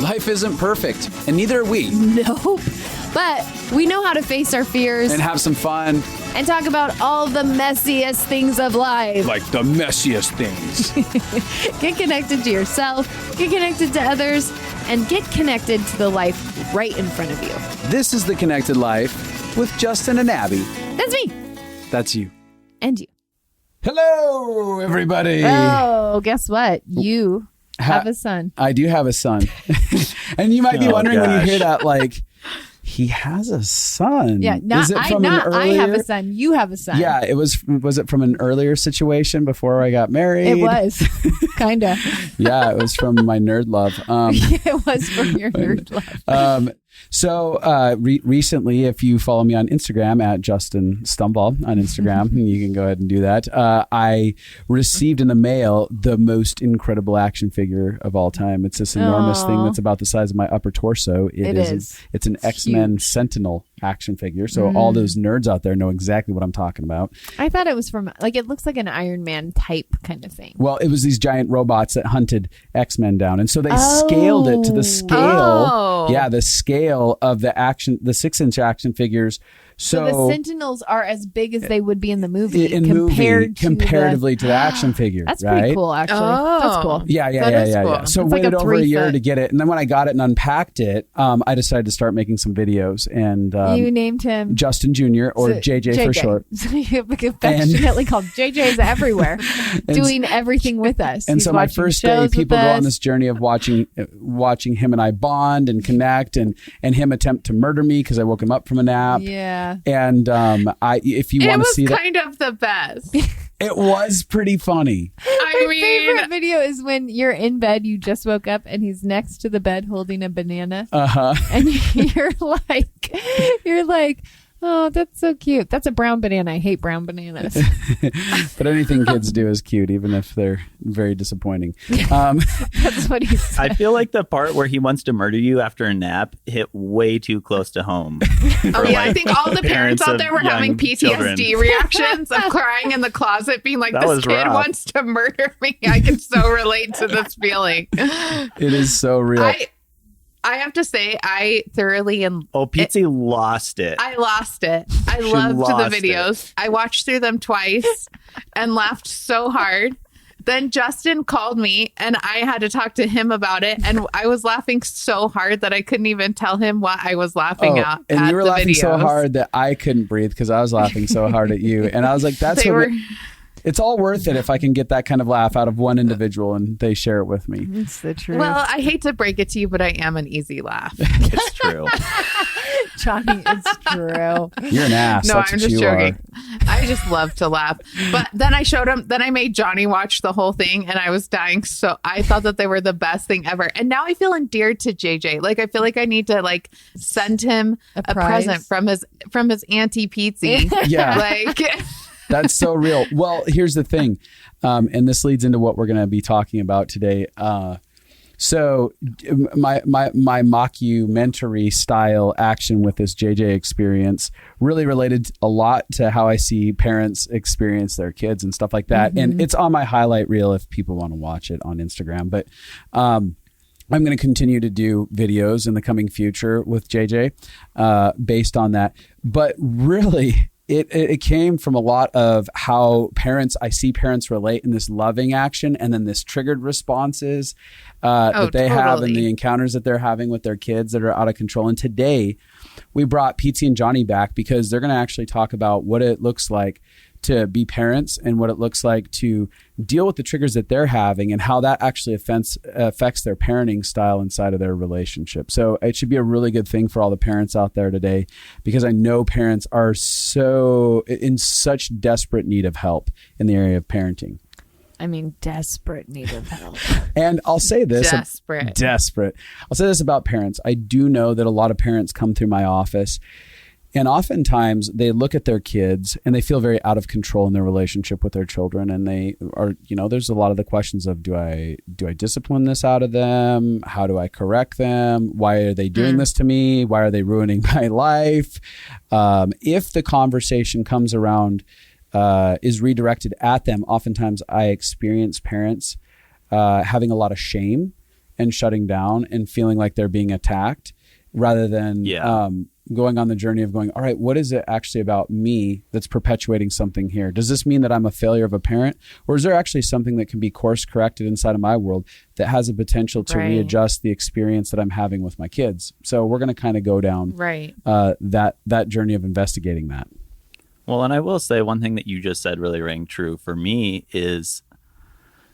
Life isn't perfect, and neither are we. Nope. But we know how to face our fears And have some fun. and talk about all the messiest things of life. Like the messiest things. Get connected to yourself, get connected to others, and get connected to the life right in front of you. This is The Connected Life with Justin and Abby. That's me. That's you. And you. Hello, everybody. Oh, guess what? You have a son. I do have a son. And you might be wondering when you hear that, like, he has a son. Yeah, I have a son. You have a son. Yeah, was it from an earlier situation before I got married? It was. Kind of. Yeah, it was from my nerd love. It was from your nerd love. Recently, if you follow me on Instagram at Justin Stumball on Instagram, you can go ahead and do that. I received in the mail the most incredible action figure of all time. It's this enormous thing that's about the size of my upper torso. It is. It's an X-Men Sentinel action figure. So all those nerds out there know exactly what I'm talking about. I thought it was from, like, it looks like an Iron Man type kind of thing. Well, it was these giant robots that hunted X-Men down. And so they scaled it to the scale. Oh. Yeah, the scale of the 6-inch action figures. So the Sentinels are as big as they would be in the movie comparatively to the action figure. That's right? pretty cool, actually. That's cool. Yeah. So it's waited like over a year to get it, and then when I got it and unpacked it, I decided to start making some videos. And you named him Justin Jr. or JJ for short. So you affectionately called JJ's everywhere, doing everything with us. And so my first day, people go on this journey of watching him and I bond and connect, and him attempt to murder me because I woke him up from a nap. Yeah. And if you want to see that, it was kind of the best. It was pretty funny. My favorite video is when you're in bed, you just woke up, and he's next to the bed holding a banana. And you're like, oh, that's so cute. That's a brown banana. I hate brown bananas. But anything kids do is cute, even if they're very disappointing. That's what he said. I feel like the part where he wants to murder you after a nap hit way too close to home. I think all the parents out there were having PTSD reactions of crying in the closet, being like, this kid wants to murder me. I can so relate to this feeling. It is so real. I have to say, I thoroughly... Pietze lost it. I lost it. I loved the videos. I watched through them twice and laughed so hard. Then Justin called me and I had to talk to him about it. And I was laughing so hard that I couldn't even tell him what I was laughing at. And you were laughing videos. so hard that I couldn't breathe because I was laughing so hard at you. And I was like, it's all worth it if I can get that kind of laugh out of one individual and they share it with me. It's the truth. Well, I hate to break it to you, but I am an easy laugh. It's true. Johnny, it's true. You're an ass. No, That's I'm what just you joking. are. I just love to laugh. But then I showed him, then I made Johnny watch the whole thing and I was dying. So I thought that they were the best thing ever. And now I feel endeared to JJ. Like, I feel like I need to send him a present from his Auntie Pietze. Yeah. That's so real. Well, here's the thing. And this leads into what we're going to be talking about today. So my mockumentary style action with this JJ experience really related a lot to how I see parents experience their kids and stuff like that. And it's on my highlight reel if people want to watch it on Instagram. But I'm going to continue to do videos in the coming future with JJ based on that. But really... It came from a lot of how I see parents relate in this loving action and then this triggered responses that they have and the encounters that they're having with their kids that are out of control. And today we brought Pietze and Johnny back because they're going to actually talk about what it looks like to be parents and what it looks like to deal with the triggers that they're having and how that actually affects their parenting style inside of their relationship. So it should be a really good thing for all the parents out there today, because I know parents are in such desperate need of help in the area of parenting. I mean, desperate need of help. And I'll say this. Desperate. I'll say this about parents. I do know that a lot of parents come through my office and oftentimes they look at their kids and they feel very out of control in their relationship with their children. And they are, there's a lot of the questions of, do I discipline this out of them? How do I correct them? Why are they doing this to me? Why are they ruining my life? If the conversation comes around, is redirected at them, oftentimes I experience parents having a lot of shame and shutting down and feeling like they're being attacked, rather than going on the journey of going, all right, what is it actually about me that's perpetuating something here? Does this mean that I'm a failure of a parent? Or is there actually something that can be course corrected inside of my world that has a potential to readjust the experience that I'm having with my kids? So we're going to kind of go down that journey of investigating that. Well, and I will say one thing that you just said really rang true for me is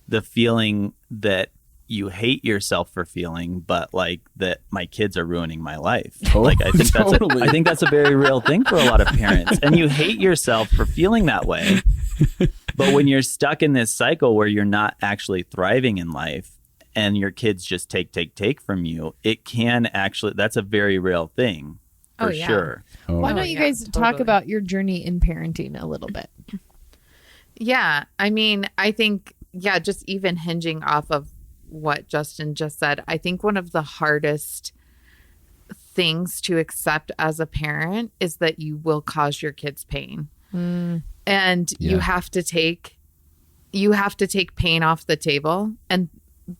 the feeling that you hate yourself for feeling, but like that my kids are ruining my life. Like I think I think that's a very real thing for a lot of parents. And you hate yourself for feeling that way. But when you're stuck in this cycle where you're not actually thriving in life and your kids just take from you, it can actually, that's a very real thing for sure. Why don't you guys talk about your journey in parenting a little bit? Yeah. I mean, I think, just even hinging off of what Justin just said, I think one of the hardest things to accept as a parent is that you will cause your kids pain. And you have to take pain off the table. And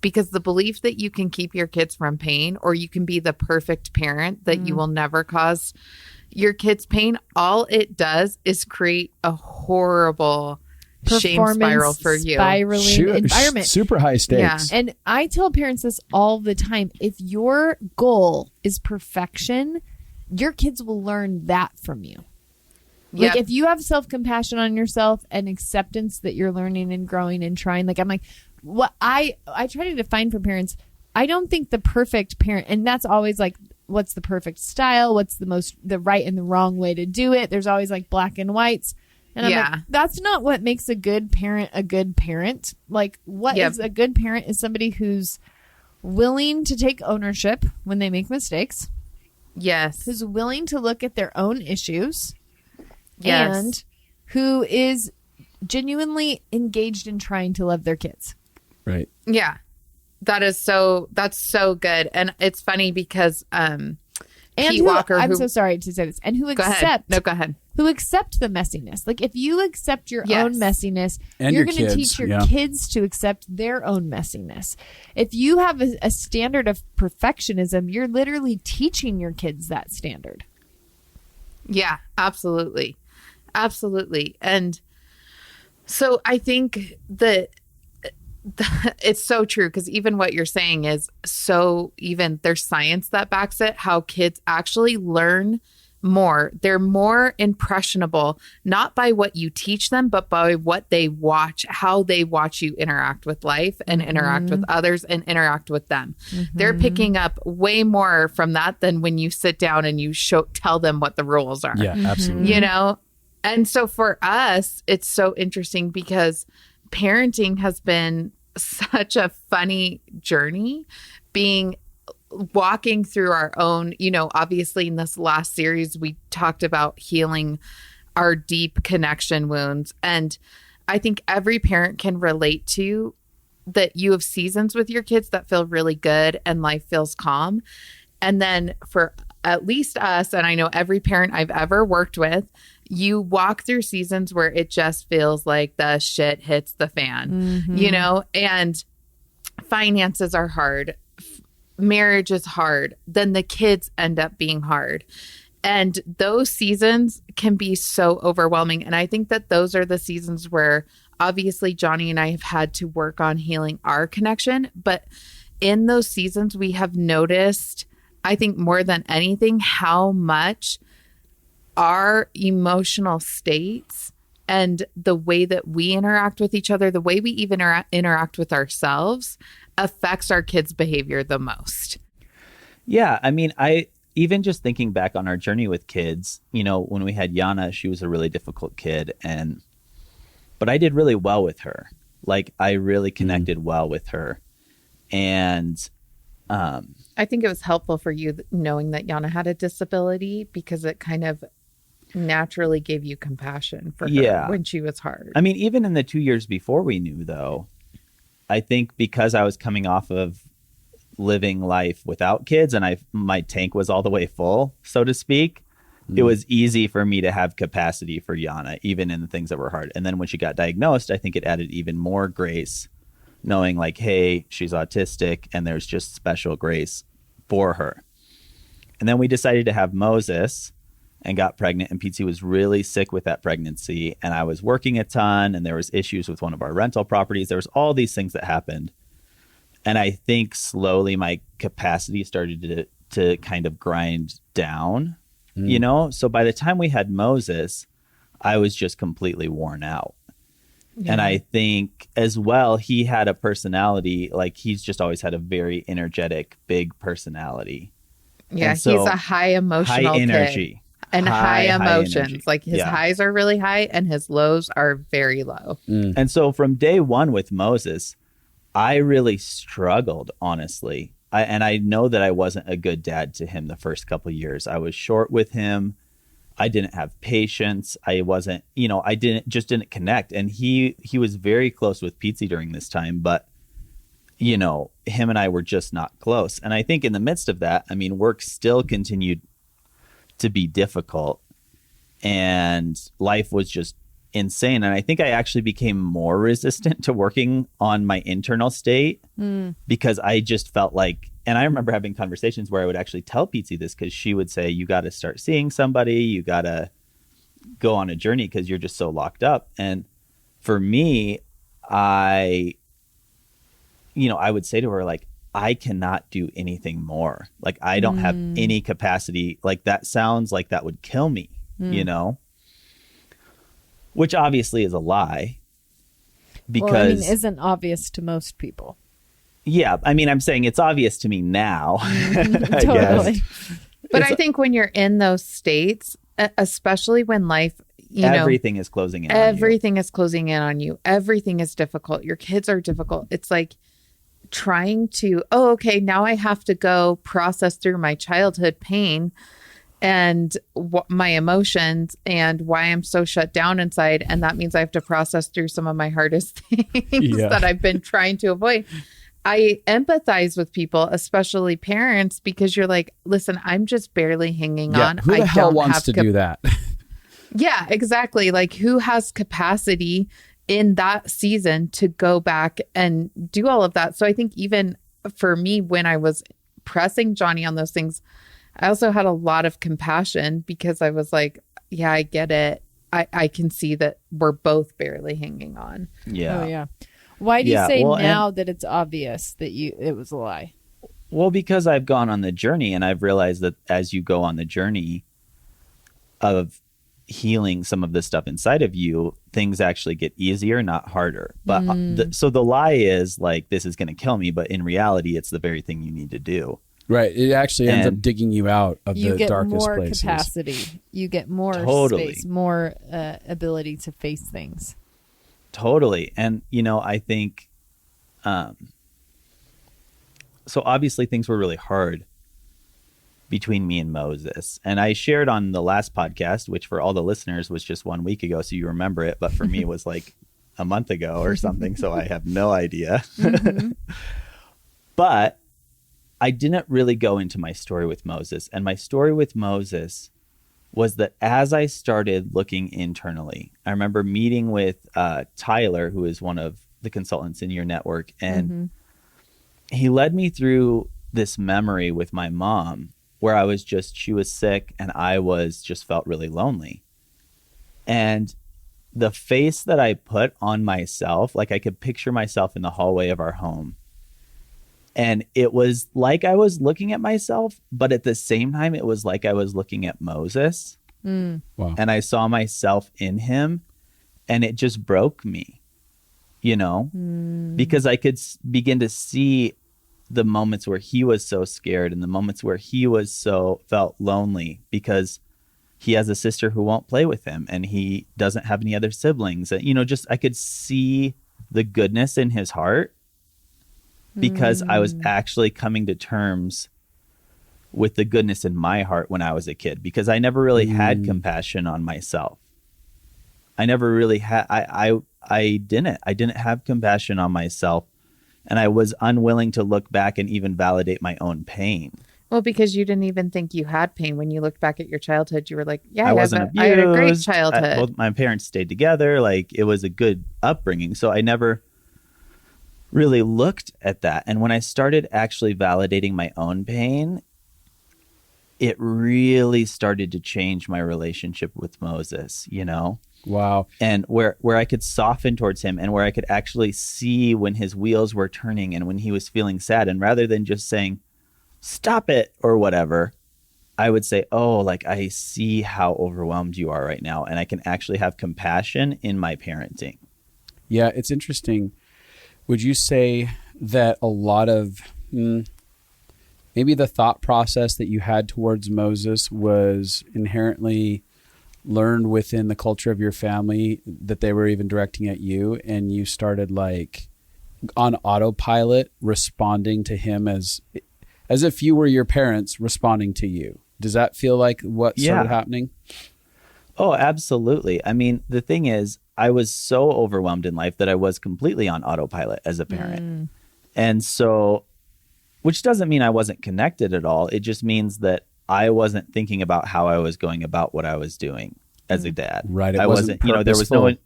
because the belief that you can keep your kids from pain, or you can be the perfect parent that you will never cause your kids pain, all it does is create a horrible shame spiral for you. Spiraling environment. Super high stakes. Yeah. And I tell parents this all the time. If your goal is perfection, your kids will learn that from you. Like if you have self-compassion on yourself and acceptance that you're learning and growing and trying, like I'm like, what I try to define for parents, I don't think the perfect parent, and that's always like, what's the perfect style? What's the right and the wrong way to do it? There's always like black and whites. And I'm like, that's not what makes a good parent a good parent. Like what is a good parent is somebody who's willing to take ownership when they make mistakes. Yes. Who's willing to look at their own issues. Yes. And who is genuinely engaged in trying to love their kids. Right. Yeah. That's so good. And it's funny because Pete Walker, I'm so sorry to say this, and who accept go ahead. Who accept the messiness. Like if you accept your own messiness, and you're going to kids, teach your kids to accept their own messiness. If you have a standard of perfectionism, you're literally teaching your kids that standard. Yeah, absolutely. Absolutely. And so I think that it's so true, because even what you're saying is so, even there's science that backs it, how kids actually learn more. They're more impressionable, not by what you teach them, but by what they watch, how they watch you interact with life and interact with others and interact with them. They're picking up way more from that than when you sit down and you tell them what the rules are. Yeah, absolutely. You know? And so for us, it's so interesting because parenting has been such a funny journey, walking through our own, obviously in this last series, we talked about healing our deep connection wounds. And I think every parent can relate to that. You have seasons with your kids that feel really good and life feels calm. And then for at least us, and I know every parent I've ever worked with, you walk through seasons where it just feels like the shit hits the fan, and finances are hard. Marriage is hard. Then the kids end up being hard. And those seasons can be so overwhelming. And I think that those are the seasons where obviously Jonny and I have had to work on healing our connection. But in those seasons, we have noticed, I think more than anything, how much our emotional states and the way that we interact with each other, the way we even interact with ourselves, affects our kids' behavior the most. Yeah. I mean, even just thinking back on our journey with kids, when we had Yana, she was a really difficult kid. But I did really well with her. Like I really connected well with her. And I think it was helpful for you knowing that Yana had a disability, because it kind of naturally gave you compassion for her when she was hard. I mean, even in the 2 years before we knew, though, I think because I was coming off of living life without kids and my tank was all the way full, so to speak, it was easy for me to have capacity for Yana, even in the things that were hard. And then when she got diagnosed, I think it added even more grace knowing like, hey, she's autistic and there's just special grace for her. And then we decided to have Moses and got pregnant, and Pietze was really sick with that pregnancy. And I was working a ton, and there was issues with one of our rental properties. There was all these things that happened. And I think slowly my capacity started to kind of grind down, you know? So by the time we had Moses, I was just completely worn out. Yeah. And I think as well, he had a personality, like he's just always had a very energetic, big personality. Yeah, so, he's a high emotional high energy. Kid. And high emotions. High like his highs are really high and his lows are very low. And so from day one with Moses, I really struggled, honestly. And I know that I wasn't a good dad to him the first couple of years. I was short with him. I didn't have patience. I wasn't, you know, I didn't connect. And he was very close with Pietze during this time, but you know, him and I were just not close. And I think in the midst of that, I mean, work still continued to be difficult and life was just insane. And I think I actually became more resistant to working on my internal state because I just felt like, and I remember having conversations where I would actually tell Pietze this because she would say, you got to start seeing somebody, you got to go on a journey because you're just so locked up. And for me, I would say to her, like, I cannot do anything more. Like, I don't have any capacity. Like, that sounds like that would kill me, you know? Which obviously is a lie. Because, well, I mean, isn't obvious to most people. Yeah. I mean, I'm saying it's obvious to me now. Totally. But I think when you're in those states, especially when life, everything is closing in on you. Everything is closing in on you. Everything is difficult. Your kids are difficult. It's like trying to, okay, now I have to go process through my childhood pain and my emotions and why I'm so shut down inside. And that means I have to process through some of my hardest things that I've been trying to avoid. I empathize with people, especially parents, because you're like, listen, I'm just barely hanging on. Who the hell wants to do that? Yeah, exactly. Like, who has capacity in that season to go back and do all of that? So I think even for me, when I was pressing Jonny on those things, I also had a lot of compassion because I was like, yeah, I get it. I can see that we're both barely hanging on. Yeah. Oh, yeah. Why do you say now that it's obvious that it was a lie? Well, because I've gone on the journey and I've realized that as you go on the journey of healing some of the stuff inside of you, things actually get easier, not harder. But so the lie is like, this is going to kill me. But in reality, it's the very thing you need to do. Right. It actually ends up digging you out of the darkest more places. Capacity. You get more space, more ability to face things. Totally. And, I think, so obviously things were really hard between me and Moses. And I shared on the last podcast, which for all the listeners was just 1 week ago, so you remember it. But for me, it was like a month ago or something. So I have no idea. But I didn't really go into my story with Moses. And my story with Moses was that as I started looking internally, I remember meeting with Tyler, who is one of the consultants in your network. And he led me through this memory with my mom where she was sick and I just felt really lonely. And the face that I put on myself, like I could picture myself in the hallway of our home. And it was like I was looking at myself, but at the same time, it was like I was looking at Moses. Wow. And I saw myself in him and it just broke me, because I could begin to see the moments where he was so scared and the moments where he felt lonely because he has a sister who won't play with him and he doesn't have any other siblings. And, I could see the goodness in his heart because I was actually coming to terms with the goodness in my heart when I was a kid, because I never really had compassion on myself. I never really had, I didn't have compassion on myself. And I was unwilling to look back and even validate my own pain. Well, because you didn't even think you had pain. When you looked back at your childhood, you were like, yeah, I had a great childhood. My parents stayed together. Like, it was a good upbringing. So I never really looked at that. And when I started actually validating my own pain, it really started to change my relationship with Moses, you know? Wow. And where I could soften towards him, and where I could actually see when his wheels were turning and when he was feeling sad. And rather than just saying, stop it or whatever, I would say, oh, like, I see how overwhelmed you are right now. And I can actually have compassion in my parenting. Yeah, it's interesting. Would you say that a lot of maybe the thought process that you had towards Moses was inherently learned within the culture of your family, that they were even directing at you, and you started like on autopilot responding to him as if you were your parents responding to you? Does that feel like what started happening? Oh, absolutely. I mean, the thing is, I was so overwhelmed in life that I was completely on autopilot as a parent. And so, which doesn't mean I wasn't connected at all. It just means that I wasn't thinking about how I was going about what I was doing as a dad. Right. It I wasn't, purposeful.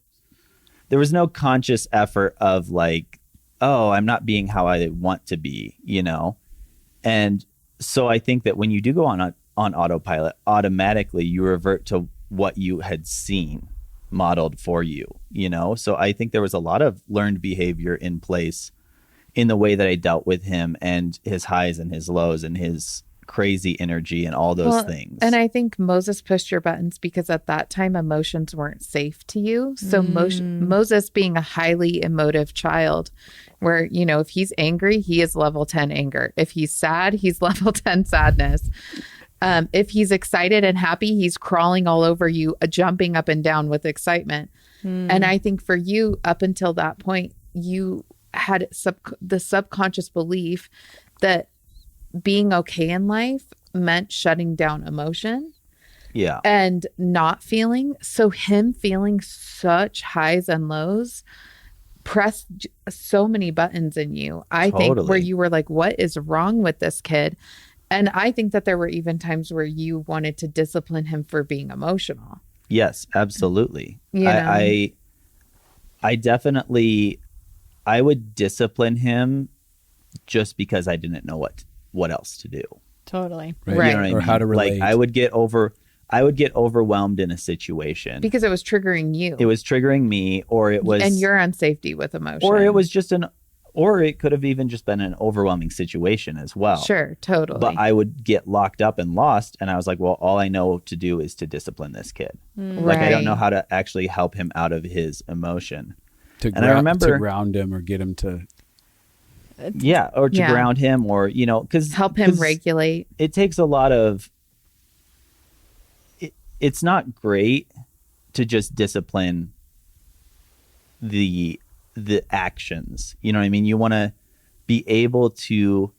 there was no conscious effort of like, oh, I'm not being how I want to be, you know? And so I think that when you do go on autopilot, automatically you revert to what you had seen modeled for you, you know? So I think there was a lot of learned behavior in place in the way that I dealt with him and his highs and his lows and his crazy energy and all those things. And I think Moses pushed your buttons because at that time emotions weren't safe to you. So Moses being a highly emotive child where, you know, if he's angry, he is level 10 anger. If he's sad, he's level 10 sadness. If he's excited and happy, he's crawling all over you, jumping up and down with excitement. And I think for you, up until that point, you had the subconscious belief that being okay in life meant shutting down emotion and not feeling. So him feeling such highs and lows pressed so many buttons in you, I think, where you were like, what is wrong with this kid? And I think that there were even times where you wanted to discipline him for being emotional. Yes, absolutely. You know? I definitely, I would discipline him just because I didn't know what else to do. Totally. Right. You know what I Or mean? how to relate. Like I would get overwhelmed in a situation. Because it was triggering you. It was triggering me, or it was... And your unsafety with emotion. Or it was just or it could have even just been an overwhelming situation as well. Sure, totally. But I would get locked up and lost, and I was like, well, all I know to do is to discipline this kid. Like, I don't know how to actually help him out of his emotion. To ground him or get him to... or to ground him, or, you know, because... Help him regulate. It takes a lot of... It's not great to just discipline the actions. You know what I mean? You want to be able to...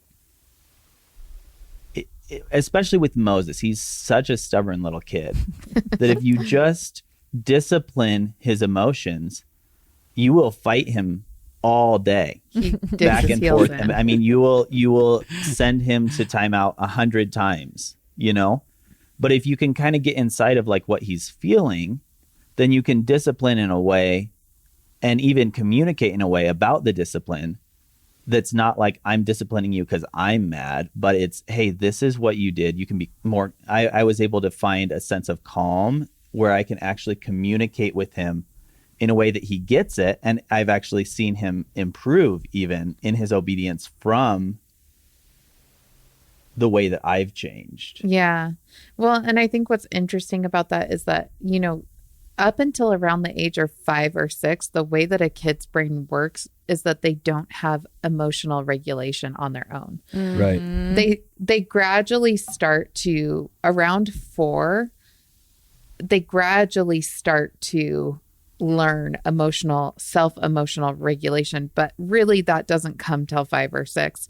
especially with Moses, he's such a stubborn little kid that if you just discipline his emotions, you will fight him all day, back and forth. I mean, you will send him to timeout 100 times, you know? But if you can kind of get inside of like what he's feeling, then you can discipline in a way and even communicate in a way about the discipline that's not like, I'm disciplining you because I'm mad, but it's, hey, this is what you did. You can be more... I was able to find a sense of calm where I can actually communicate with him in a way that he gets it. And I've actually seen him improve even in his obedience from the way that I've changed. Yeah. Well, and I think what's interesting about that is that, you know, up until around the age of 5 or 6, the way that a kid's brain works is that they don't have emotional regulation on their own. Right. They gradually start to, around 4, they gradually start to learn self-emotional regulation, but really that doesn't come till 5 or 6.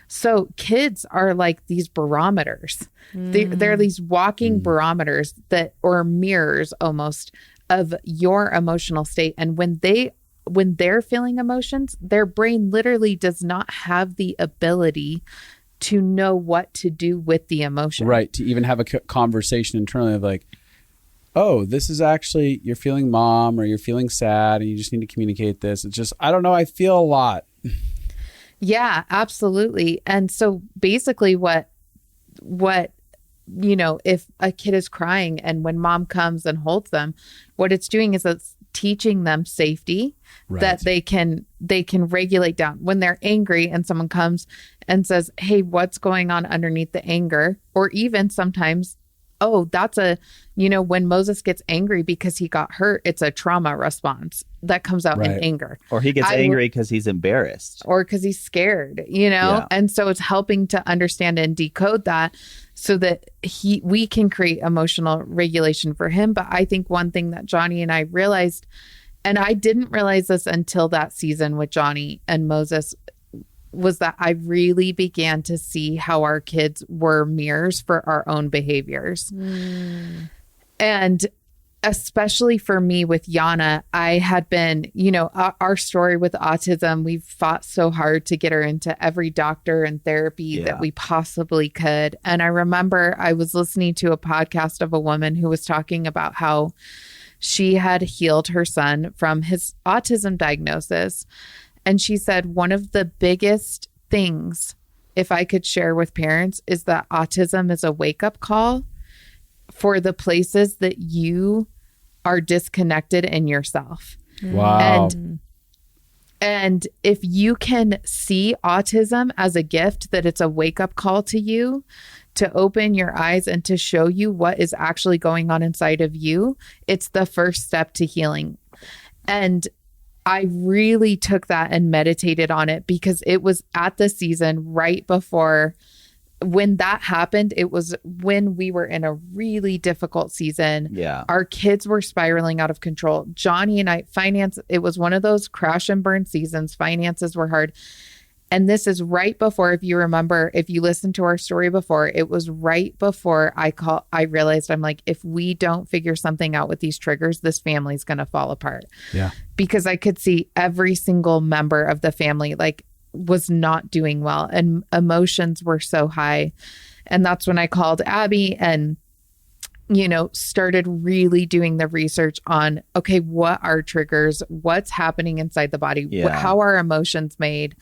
So kids are like these barometers. They're these walking barometers or mirrors almost of your emotional state. And when they're feeling emotions, their brain literally does not have the ability to know what to do with the emotion. Right. To even have a conversation internally of like, oh, this is actually, you're feeling mom or you're feeling sad and you just need to communicate this. It's just, I don't know, I feel a lot. Yeah, absolutely. And so basically what, if a kid is crying and when mom comes and holds them, what it's doing is it's teaching them safety, that they can regulate down when they're angry and someone comes and says, hey, what's going on underneath the anger? Or even sometimes, oh, that's when Moses gets angry because he got hurt, it's a trauma response that comes out in anger. Or he gets angry because he's embarrassed. Or because he's scared, Yeah. And so it's helping to understand and decode that so that we can create emotional regulation for him. But I think one thing that Jonny and I realized, and I didn't realize this until that season with Jonny and Moses, was that I really began to see how our kids were mirrors for our own behaviors. And especially for me with Yana, I had been, our story with autism, we've fought so hard to get her into every doctor and therapy that we possibly could. And I remember I was listening to a podcast of a woman who was talking about how she had healed her son from his autism diagnosis. And she said, one of the biggest things, if I could share with parents, is that autism is a wake-up call for the places that you are disconnected in yourself. Wow. And if you can see autism as a gift, that it's a wake-up call to you, to open your eyes and to show you what is actually going on inside of you, it's the first step to healing. And I really took that and meditated on it because it was at the season right before when that happened. It was when we were in a really difficult season. Yeah. Our kids were spiraling out of control. Jonny and I, it was one of those crash and burn seasons. Finances were hard. And this is right before, if you remember, if you listened to our story before, it was right before I realized, I'm like, if we don't figure something out with these triggers, this family's going to fall apart. Yeah. Because I could see every single member of the family was not doing well and emotions were so high. And that's when I called Abby and, started really doing the research on, okay, what are triggers? What's happening inside the body? How are emotions made?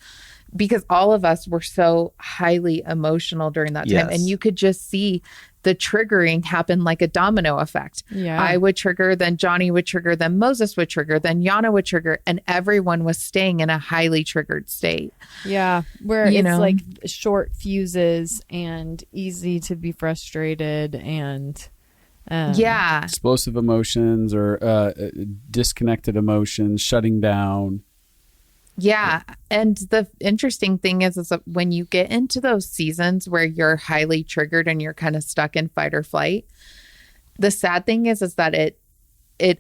Because all of us were so highly emotional during that time. And you could just see the triggering happen like a domino effect. Yeah. I would trigger, then Jonny would trigger, then Moses would trigger, then Yana would trigger, and everyone was staying in a highly triggered state. Yeah. Where it's like short fuses and easy to be frustrated and... explosive emotions or disconnected emotions, shutting down. Yeah. And the interesting thing is that when you get into those seasons where you're highly triggered and you're kind of stuck in fight or flight, the sad thing is that it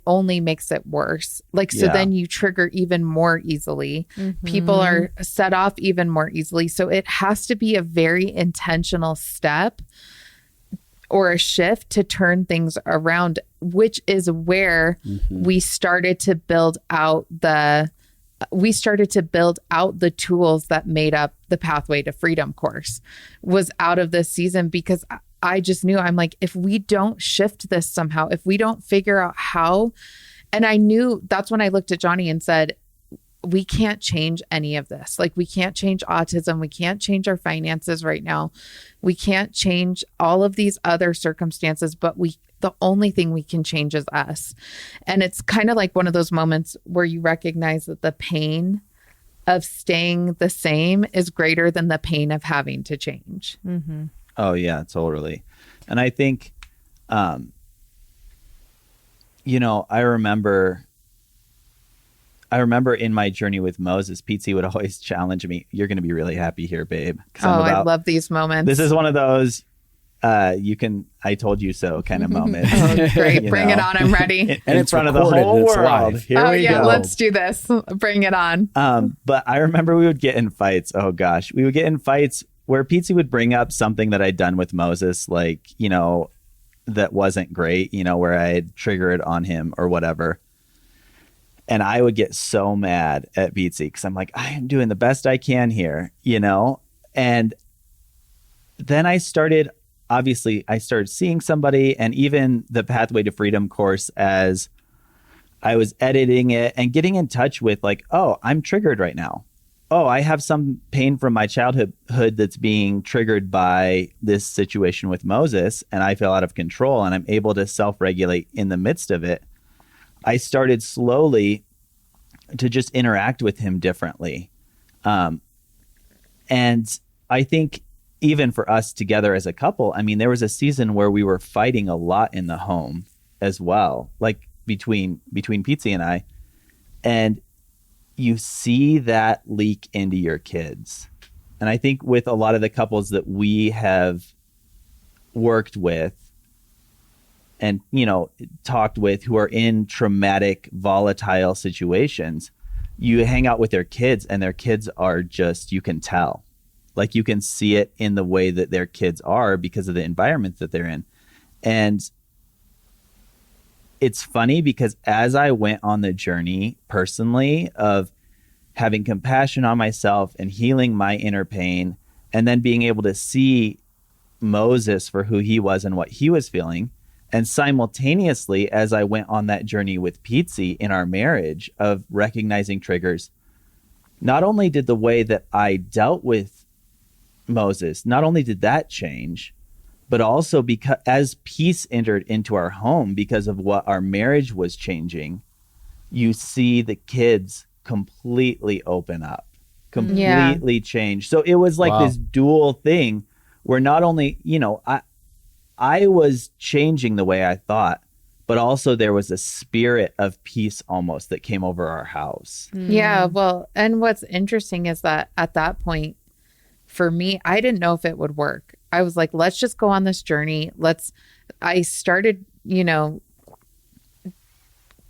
only makes it worse. So then you trigger even more easily. Mm-hmm. People are set off even more easily. So it has to be a very intentional step or a shift to turn things around, which is where we started to build out the tools that made up the Pathway to Freedom course. Was out of this season because I just knew, I'm like, if we don't shift this somehow, if we don't figure out how, and I knew that's when I looked at Jonny and said, we can't change any of this. We can't change autism. We can't change our finances right now. We can't change all of these other circumstances, but the only thing we can change is us. And it's kind of like one of those moments where you recognize that the pain of staying the same is greater than the pain of having to change. Mm-hmm. Oh yeah, totally. And I think, I remember in my journey with Moses, Pietze would always challenge me. You're going to be really happy here, babe. I love these moments. This is one of those, I told you so kind of moments. Oh, great. Bring it on. I'm ready. In front of the whole world. Here we go. Let's do this. Bring it on. But I remember we would get in fights. Oh gosh. We would get in fights where Pietze would bring up something that I'd done with Moses, that wasn't great, where I had triggered on him or whatever. And I would get so mad at Pietze because I'm like, I am doing the best I can here, And then I started seeing somebody, and even the Pathway to Freedom course, as I was editing it and getting in touch with oh, I'm triggered right now. oh, I have some pain from my childhood that's being triggered by this situation with Moses, and I feel out of control, and I'm able to self-regulate in the midst of it, I started slowly to just interact with him differently. And I think even for us together as a couple, I mean, there was a season where we were fighting a lot in the home as well, like between Pietze and I. And you see that leak into your kids. And I think with a lot of the couples that we have worked with and, you know, talked with who are in traumatic, volatile situations, you hang out with their kids and their kids are just, you can tell. Like you can see it in the way that their kids are because of the environment that they're in. And it's funny because as I went on the journey personally of having compassion on myself and healing my inner pain, and then being able to see Moses for who he was and what he was feeling, and simultaneously as I went on that journey with Pietze in our marriage of recognizing triggers, not only did the way that I dealt with Moses, not only did that change, but also because as peace entered into our home because of what our marriage was changing, you see the kids completely open up, completely change. So it was like this dual thing where not only, you know, I was changing the way I thought, but also there was a spirit of peace almost that came over our house. Yeah. Well, and what's interesting is that at that point, for me, I didn't know if it would work. I was like, let's just go on this journey. I started, you know,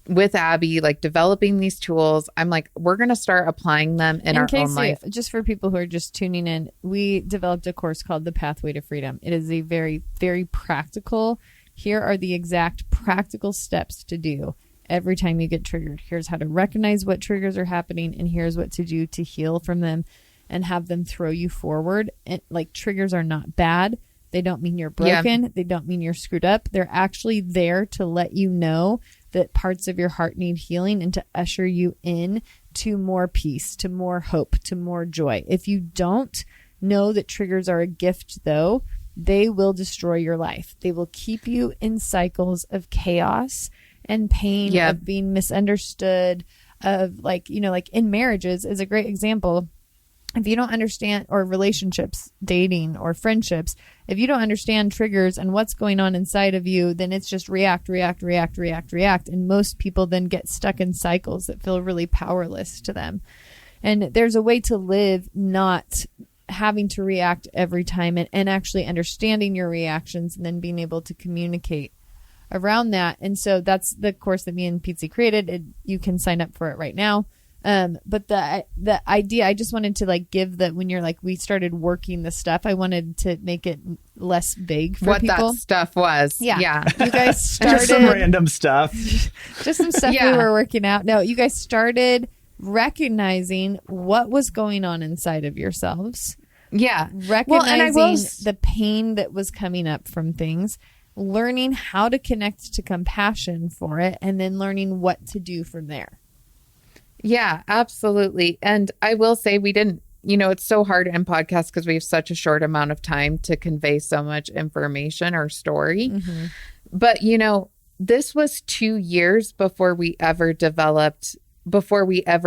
with Abby, like developing these tools. I'm like, we're going to start applying them in our own life. Just for people who are just tuning in, we developed a course called The Pathway to Freedom. It is a very, very practical. Here are the exact practical steps to do every time you get triggered. Here's how to recognize what triggers are happening, and here's what to do to heal from them and have them throw you forward. And like, triggers are not bad. They don't mean you're broken. Yeah. They don't mean you're screwed up. They're actually there to let you know that parts of your heart need healing and to usher you in to more peace, to more hope, to more joy. If you don't know that triggers are a gift, though, they will destroy your life. They will keep you in cycles of chaos and pain, of being misunderstood, of like, you know, like in marriages is a great example. If you don't understand, or relationships, dating or friendships, if you don't understand triggers and what's going on inside of you, then it's just react. And most people then get stuck in cycles that feel really powerless to them. And there's a way to live not having to react every time and actually understanding your reactions and then being able to communicate around that. And so that's the course that me and Pietze created. You can sign up for it right now. But the idea, I just wanted to like give that when you're like, we started working the stuff, I wanted to make it less vague for what people. That stuff was. Yeah. You guys started just some random stuff. Just some stuff we were working out. No, you guys started recognizing what was going on inside of yourselves. Yeah. Recognizing the pain that was coming up from things, learning how to connect to compassion for it, and then learning what to do from there. Yeah, absolutely. And I will say we didn't, you know, it's so hard in podcasts because we have such a short amount of time to convey so much information or story. Mm-hmm. But, you know, this was 2 years before we ever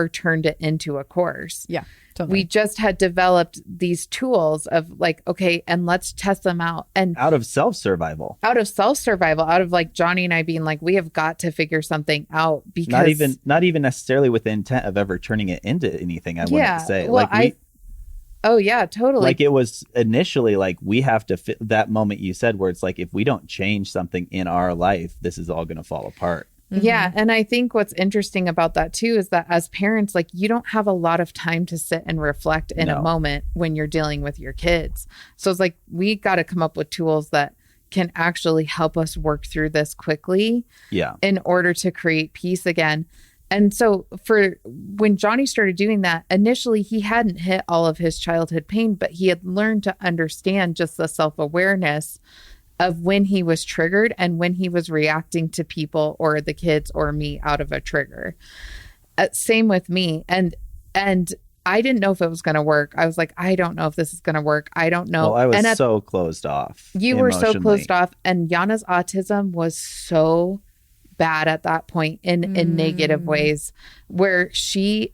turned it into a course. Yeah. Totally. We just had developed these tools of like, okay, and let's test them out. And out of self-survival, out of like Jonny and I being like, we have got to figure something out, because not even necessarily with the intent of ever turning it into anything. I wouldn't say oh yeah, totally. Like it was initially like, we have to fit that moment you said where it's like, if we don't change something in our life, this is all going to fall apart. Mm-hmm. Yeah. And I think what's interesting about that too is that as parents, like you don't have a lot of time to sit and reflect in a moment when you're dealing with your kids. So it's like, we got to come up with tools that can actually help us work through this quickly in order to create peace again. And so for when Jonny started doing that, initially he hadn't hit all of his childhood pain, but he had learned to understand just the self-awareness of when he was triggered and when he was reacting to people or the kids or me out of a trigger. Same with me. And I didn't know if it was going to work. I was like, I don't know if this is going to work. I don't know. Well, I was so closed off. You were so closed off. And Yana's autism was so bad at that point in negative ways, where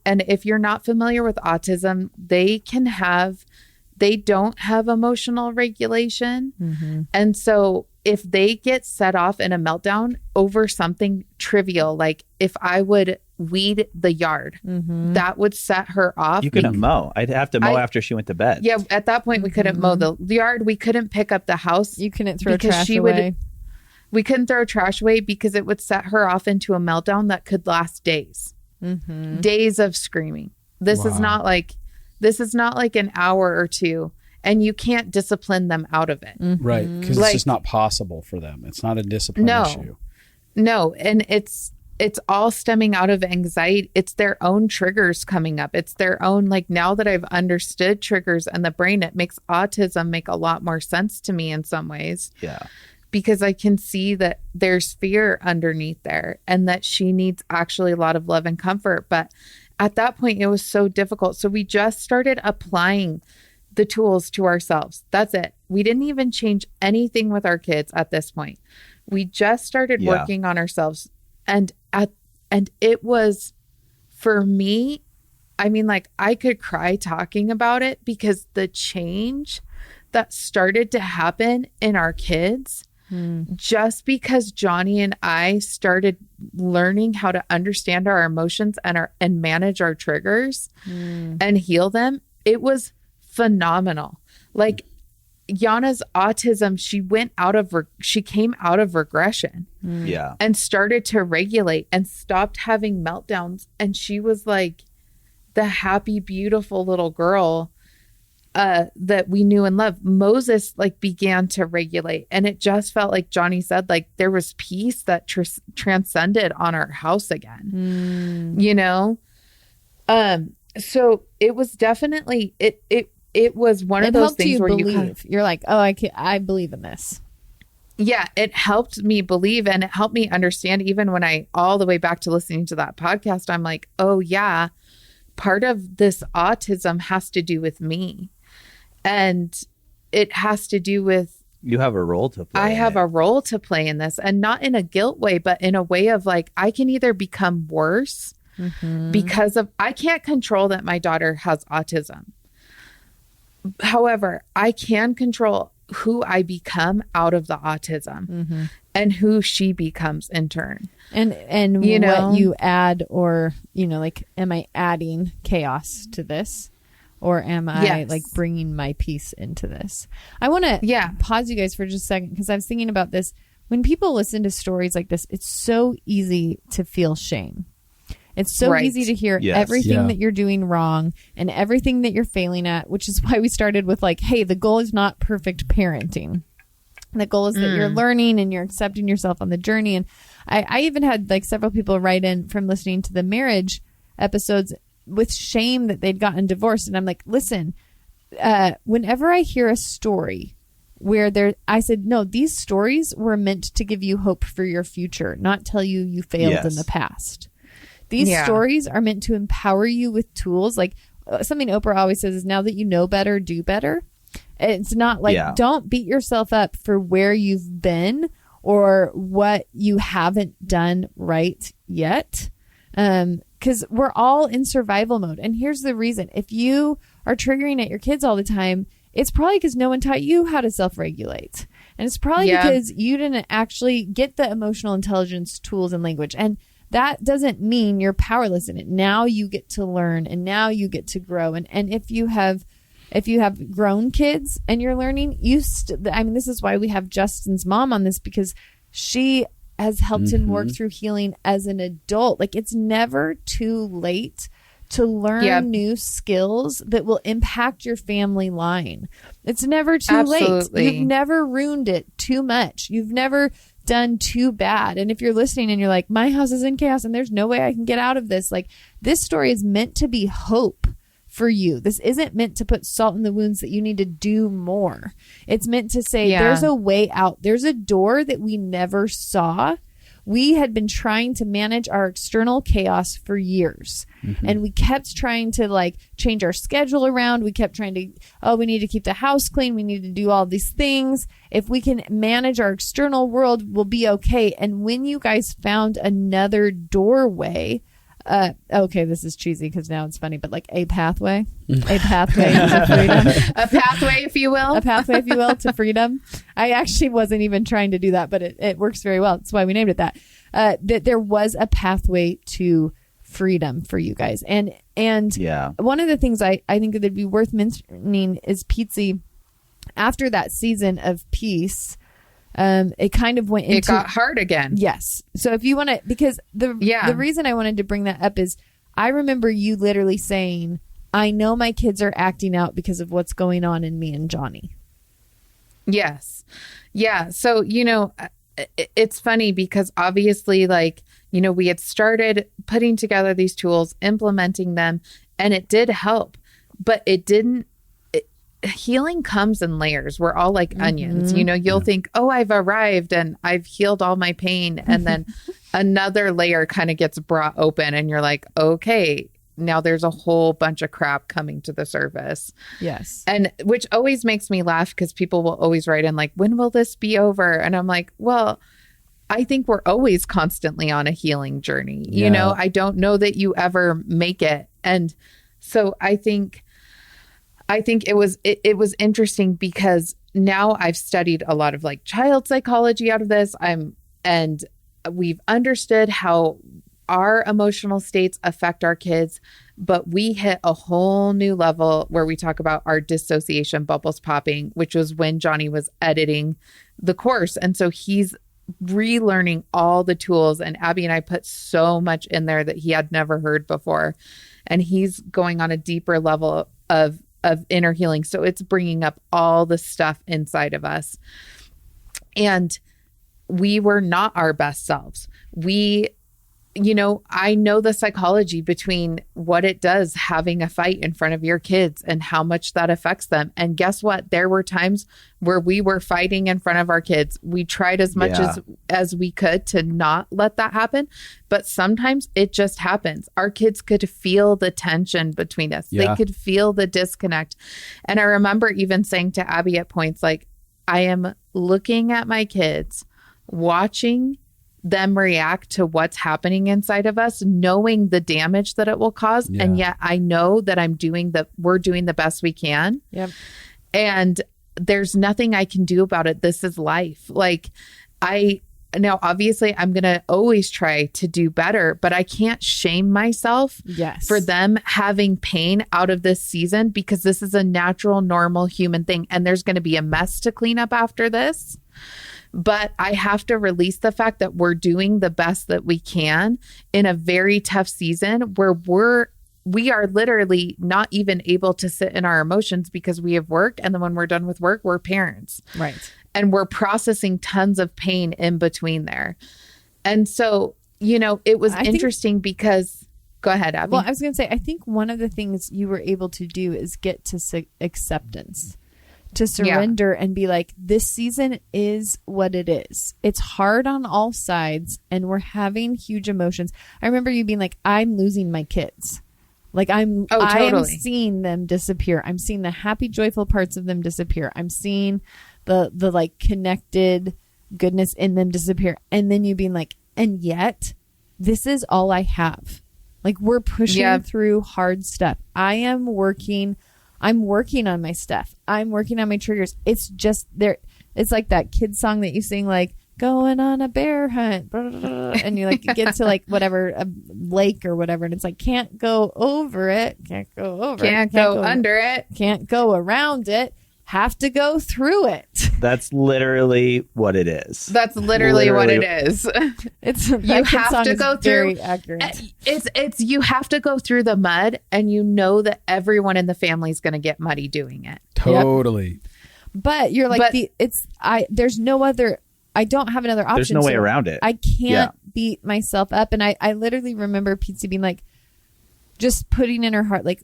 and if you're not familiar with autism, they don't have emotional regulation. And so if they get set off in a meltdown over something trivial, like if I would weed the yard, that would set her off. You couldn't mow. I'd have to mow after she went to bed. Yeah, at that point we couldn't mow the yard. We couldn't pick up the house. You couldn't throw trash away. We couldn't throw trash away because it would set her off into a meltdown that could last days. Days of screaming. This is not like an hour or two. And you can't discipline them out of it. Right. Because it's just not possible for them. It's not a discipline issue. No. And it's all stemming out of anxiety. It's their own triggers coming up. It's their own, like, now that I've understood triggers and the brain, it makes autism make a lot more sense to me in some ways. Yeah. Because I can see that there's fear underneath there and that she needs actually a lot of love and comfort. But at that point, it was so difficult. So we just started applying the tools to ourselves. That's it. We didn't even change anything with our kids at this point. We just started working on ourselves. And it was, for me, I mean, like, I could cry talking about it because the change that started to happen in our kids, just because Jonny and I started learning how to understand our emotions and manage our triggers and heal them, it was phenomenal. Like, Yana's autism, she came out of regression. And started to regulate and stopped having meltdowns. And she was like the happy, beautiful little girl that we knew and loved. Moses like began to regulate. And it just felt like Jonny said, like, there was peace that transcended on our house again, you know? So it was definitely, it was one of those things where you're like, oh, I believe in this. Yeah, it helped me believe, and it helped me understand. Even when all the way back to listening to that podcast, I'm like, oh yeah, part of this autism has to do with me. And it has to do with, you have a role to play. I have a role to play in this, and not in a guilt way, but in a way of like, I can either become worse because of, I can't control that my daughter has autism. However, I can control who I become out of the autism and who she becomes in turn. And you know, what you add, or, you know, like, am I adding chaos to this? Or am I like bringing my peace into this? I want to pause you guys for just a second, because I was thinking about this. When people listen to stories like this, it's so easy to feel shame. It's so easy to hear everything that you're doing wrong and everything that you're failing at, which is why we started with like, hey, the goal is not perfect parenting. The goal is that you're learning and you're accepting yourself on the journey. And I even had like several people write in from listening to the marriage episodes with shame that they'd gotten divorced. And I'm like, listen, whenever I hear a story where I said, no, these stories were meant to give you hope for your future, not tell you failed in the past. These stories are meant to empower you with tools. Like something Oprah always says is, now that you know better, do better. It's not like, don't beat yourself up for where you've been or what you haven't done right yet. Because we're all in survival mode. And here's the reason. If you are triggering at your kids all the time, it's probably because no one taught you how to self-regulate. And it's probably because you didn't actually get the emotional intelligence tools and language. And that doesn't mean you're powerless in it. Now you get to learn, and now you get to grow. And if you have grown kids and you're learning, I mean, this is why we have Justin's mom on this, because she has helped him work through healing as an adult. Like, it's never too late to learn new skills that will impact your family line. It's never too late. You've never ruined it too much. You've never done too bad. And if you're listening and you're like, my house is in chaos and there's no way I can get out of this, like, this story is meant to be hope for you. This isn't meant to put salt in the wounds that you need to do more. It's meant to say there's a way out. There's a door that we never saw. we had been trying to manage our external chaos for years. And we kept trying to like change our schedule around. We kept trying to, we need to keep the house clean. We need to do all these things. If we can manage our external world, we'll be okay. And when you guys found another doorway, okay, this is cheesy because now it's funny, but like a pathway to freedom. A pathway, if you will. A pathway, if you will, to freedom. I actually wasn't even trying to do that, but it works very well. That's why we named it that. That there was a pathway to freedom for you guys. And one of the things I think that would be worth mentioning is Pietze, after that season of peace, it kind of went into... It got hard again. Yes. So if you want to... Because the reason I wanted to bring that up is I remember you literally saying, I know my kids are acting out because of what's going on in me and Jonny. Yes. Yeah. So, it's funny because obviously, like, we had started putting together these tools, implementing them, and it did help, but it didn't. Healing comes in layers. We're all like onions. You'll think, oh, I've arrived and I've healed all my pain. And then another layer kind of gets brought open and you're like, okay, now there's a whole bunch of crap coming to the surface. Yes. And which always makes me laugh because people will always write in like, when will this be over? And I'm like, well, I think we're always constantly on a healing journey. I don't know that you ever make it. And so I think it was interesting because now I've studied a lot of like child psychology out of this. And we've understood how our emotional states affect our kids, but we hit a whole new level where we talk about our dissociation bubbles popping, which was when Jonny was editing the course. And so he's relearning all the tools, and Abby and I put so much in there that he had never heard before. And he's going on a deeper level of inner healing. So it's bringing up all the stuff inside of us. And we were not our best selves. I know the psychology between what it does having a fight in front of your kids and how much that affects them. And guess what? There were times where we were fighting in front of our kids. We tried as much as we could to not let that happen. But sometimes it just happens. Our kids could feel the tension between us. Yeah. They could feel the disconnect. And I remember even saying to Abby at points like, I am looking at my kids, watching them react to what's happening inside of us, knowing the damage that it will cause. Yeah. And yet I know that we're doing the best we can. Yep. And there's nothing I can do about it. This is life. Like now, obviously I'm going to always try to do better, but I can't shame myself for them having pain out of this season because this is a natural, normal human thing. And there's going to be a mess to clean up after this. But I have to release the fact that we're doing the best that we can in a very tough season where we are literally not even able to sit in our emotions because we have work. And then when we're done with work, we're parents. Right. And we're processing tons of pain in between there. And so, it was interesting because... Go ahead, Abby. Well, I was going to say, I think one of the things you were able to do is get to acceptance. To surrender and be like, this season is what it is. It's hard on all sides and we're having huge emotions. I remember you being like, I'm losing my kids. Like I'm seeing them disappear. I'm seeing the happy, joyful parts of them disappear. I'm seeing the like connected goodness in them disappear. And then you being like, and yet this is all I have. Like we're pushing through hard stuff. I'm working on my stuff. I'm working on my triggers. It's just there. It's like that kid song that you sing, like going on a bear hunt. Blah, blah, blah, and you like get to like whatever, a lake or whatever. And it's like, can't go over it. Can't go over it. Can't go under it. Can't go around it. Have to go through it. That's literally what it is. That's literally what it is. You have to go through. Very accurate. It's you have to go through the mud, and you know that everyone in the family is going to get muddy doing it. Totally. Yep. But you're like there's no other. I don't have another option. There's no way around it. I can't beat myself up, and I literally remember Pietze being like, just putting in her heart like.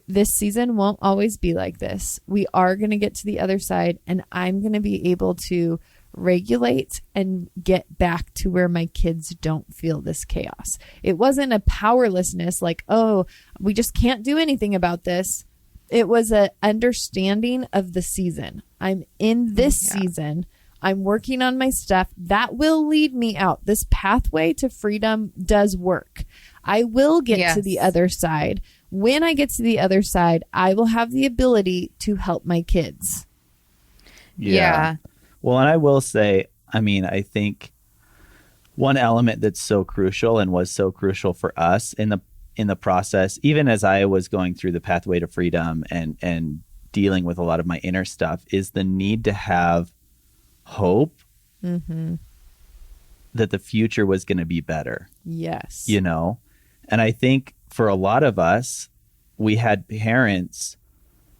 This season won't always be like this. We are going to get to the other side, and I'm going to be able to regulate and get back to where my kids don't feel this chaos. It wasn't a powerlessness like, oh, we just can't do anything about this. It was a understanding of the season. I'm in this season. I'm working on my stuff. That will lead me out. This pathway to freedom does work. I will get to the other side. When I get to the other side, I will have the ability to help my kids. Yeah. Well, and I will say, I mean, I think one element that's so crucial and was so crucial for us in the process, even as I was going through the pathway to freedom and dealing with a lot of my inner stuff, is the need to have hope that the future was going to be better. Yes. You know? And I think for a lot of us, we had parents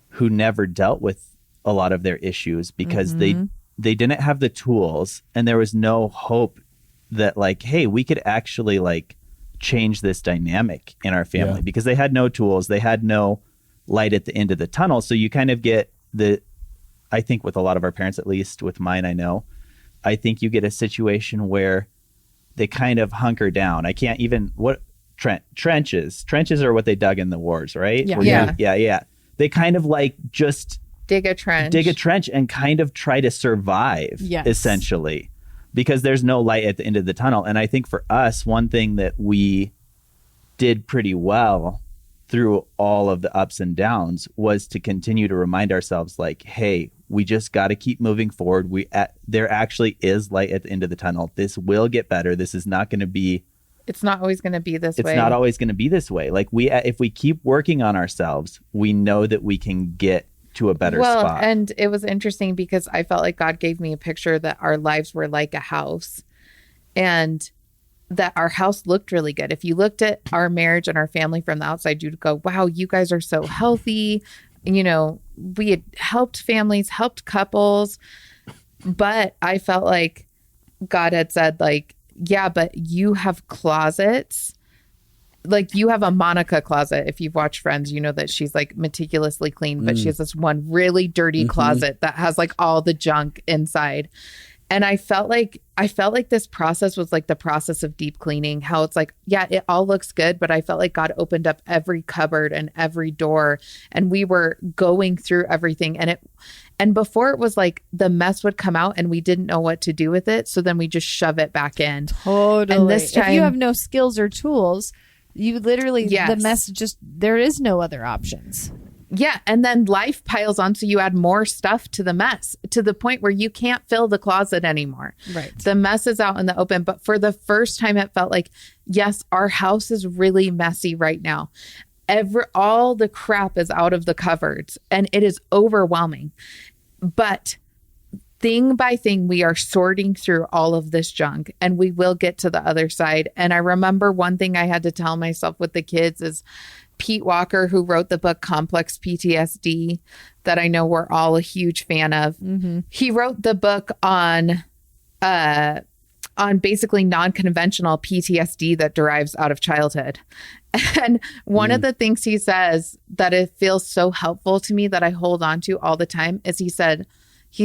who never dealt with a lot of their issues because they didn't have the tools, and there was no hope that like, hey, we could actually like change this dynamic in our family because they had no tools. They had no light at the end of the tunnel. So you kind of get I think with a lot of our parents, at least with mine, I think you get a situation where they kind of hunker down. I can't even, trenches are what they dug in the wars, right? Yeah. They kind of like just dig a trench and kind of try to survive, essentially, because there's no light at the end of the tunnel. And I think for us, one thing that we did pretty well through all of the ups and downs was to continue to remind ourselves like, hey, we just got to keep moving forward. There actually is light at the end of the tunnel. This will get better. This is not going to be. It's not always going to be this way. It's not always going to be this way. Like if we keep working on ourselves, we know that we can get to a better spot. And it was interesting because I felt like God gave me a picture that our lives were like a house and that our house looked really good. If you looked at our marriage and our family from the outside, you'd go, wow, you guys are so healthy. You know, we had helped families, helped couples, but I felt like God had said like, yeah, but you have closets. Like you have a Monica closet. If you've watched Friends, you know that she's like meticulously clean, but she has this one really dirty closet that has like all the junk inside. And I felt like this process was like the process of deep cleaning, how it's like, yeah, it all looks good, but I felt like God opened up every cupboard and every door and we were going through everything. And before it was like the mess would come out and we didn't know what to do with it. So then we just shove it back in. Totally. And this time, if you have no skills or tools, you literally, the mess there is no other options. Yeah. And then life piles on. So you add more stuff to the mess to the point where you can't fill the closet anymore. Right. The mess is out in the open. But for the first time, it felt like, yes, our house is really messy right now. All the crap is out of the cupboards and it is overwhelming. But thing by thing, we are sorting through all of this junk and we will get to the other side. And I remember one thing I had to tell myself with the kids is Pete Walker, who wrote the book Complex PTSD, that I know we're all a huge fan of. He wrote the book on basically non-conventional PTSD that derives out of childhood. And one of the things he says that it feels so helpful to me that I hold on to all the time is he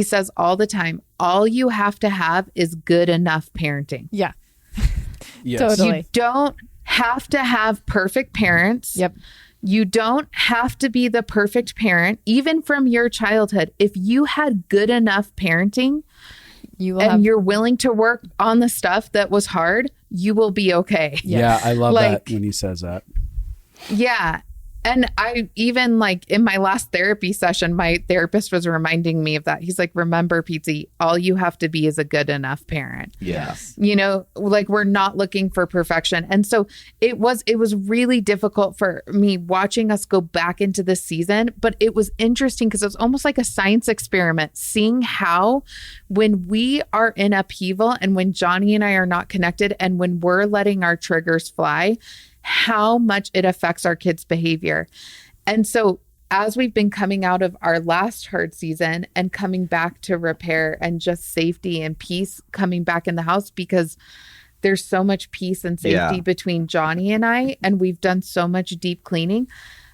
says all the time, all you have to have is good enough parenting. Yeah. Yes. Totally. You don't have to have perfect parents. Yep. You don't have to be the perfect parent, even from your childhood. If you had good enough parenting you're willing to work on the stuff that was hard, you will be okay. Yeah, I love that when he says that. Yeah. And I even like in my last therapy session, my therapist was reminding me of that. He's like, remember, Pietze, all you have to be is a good enough parent. Yes. You know, like we're not looking for perfection. And so it was really difficult for me watching us go back into this season. But it was interesting because it was almost like a science experiment, seeing how when we are in upheaval and when Jonny and I are not connected and when we're letting our triggers fly, how much it affects our kids' behavior. And so as we've been coming out of our last hard season and coming back to repair and just safety and peace coming back in the house, because there's so much peace and safety between Jonny and I, and we've done so much deep cleaning.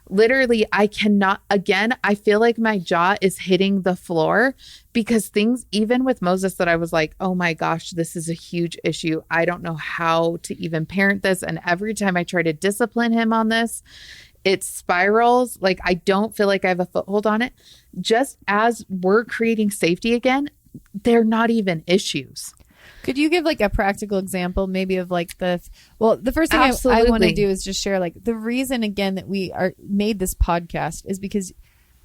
literally, I cannot, again, I feel like my jaw is hitting the floor because things, even with Moses, that I was like, oh my gosh, this is a huge issue. I don't know how to even parent this. And every time I try to discipline him on this, it spirals. Like, I don't feel like I have a foothold on it. Just as we're creating safety again, they're not even issues. Could you give like a practical example maybe of like the first thing I want to do is just share like the reason again that we made this podcast is because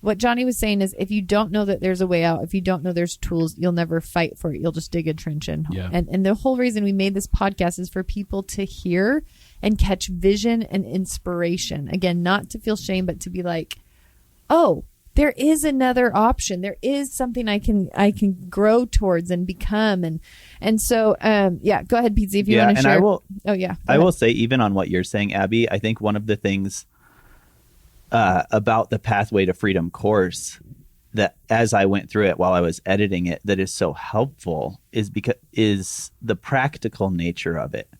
what Jonny was saying is if you don't know that there's a way out, if you don't know there's tools, you'll never fight for it. You'll just dig a trench in. Yeah. And the whole reason we made this podcast is for people to hear and catch vision and inspiration. Again, not to feel shame, but to be like, oh, there is another option. There is something I can grow towards and become. And so, go ahead, Pietze, if you want to share. I will say, even on what you're saying, Abby, I think one of the things about the Pathway to Freedom course that as I went through it while I was editing it, that is so helpful is the practical nature of it.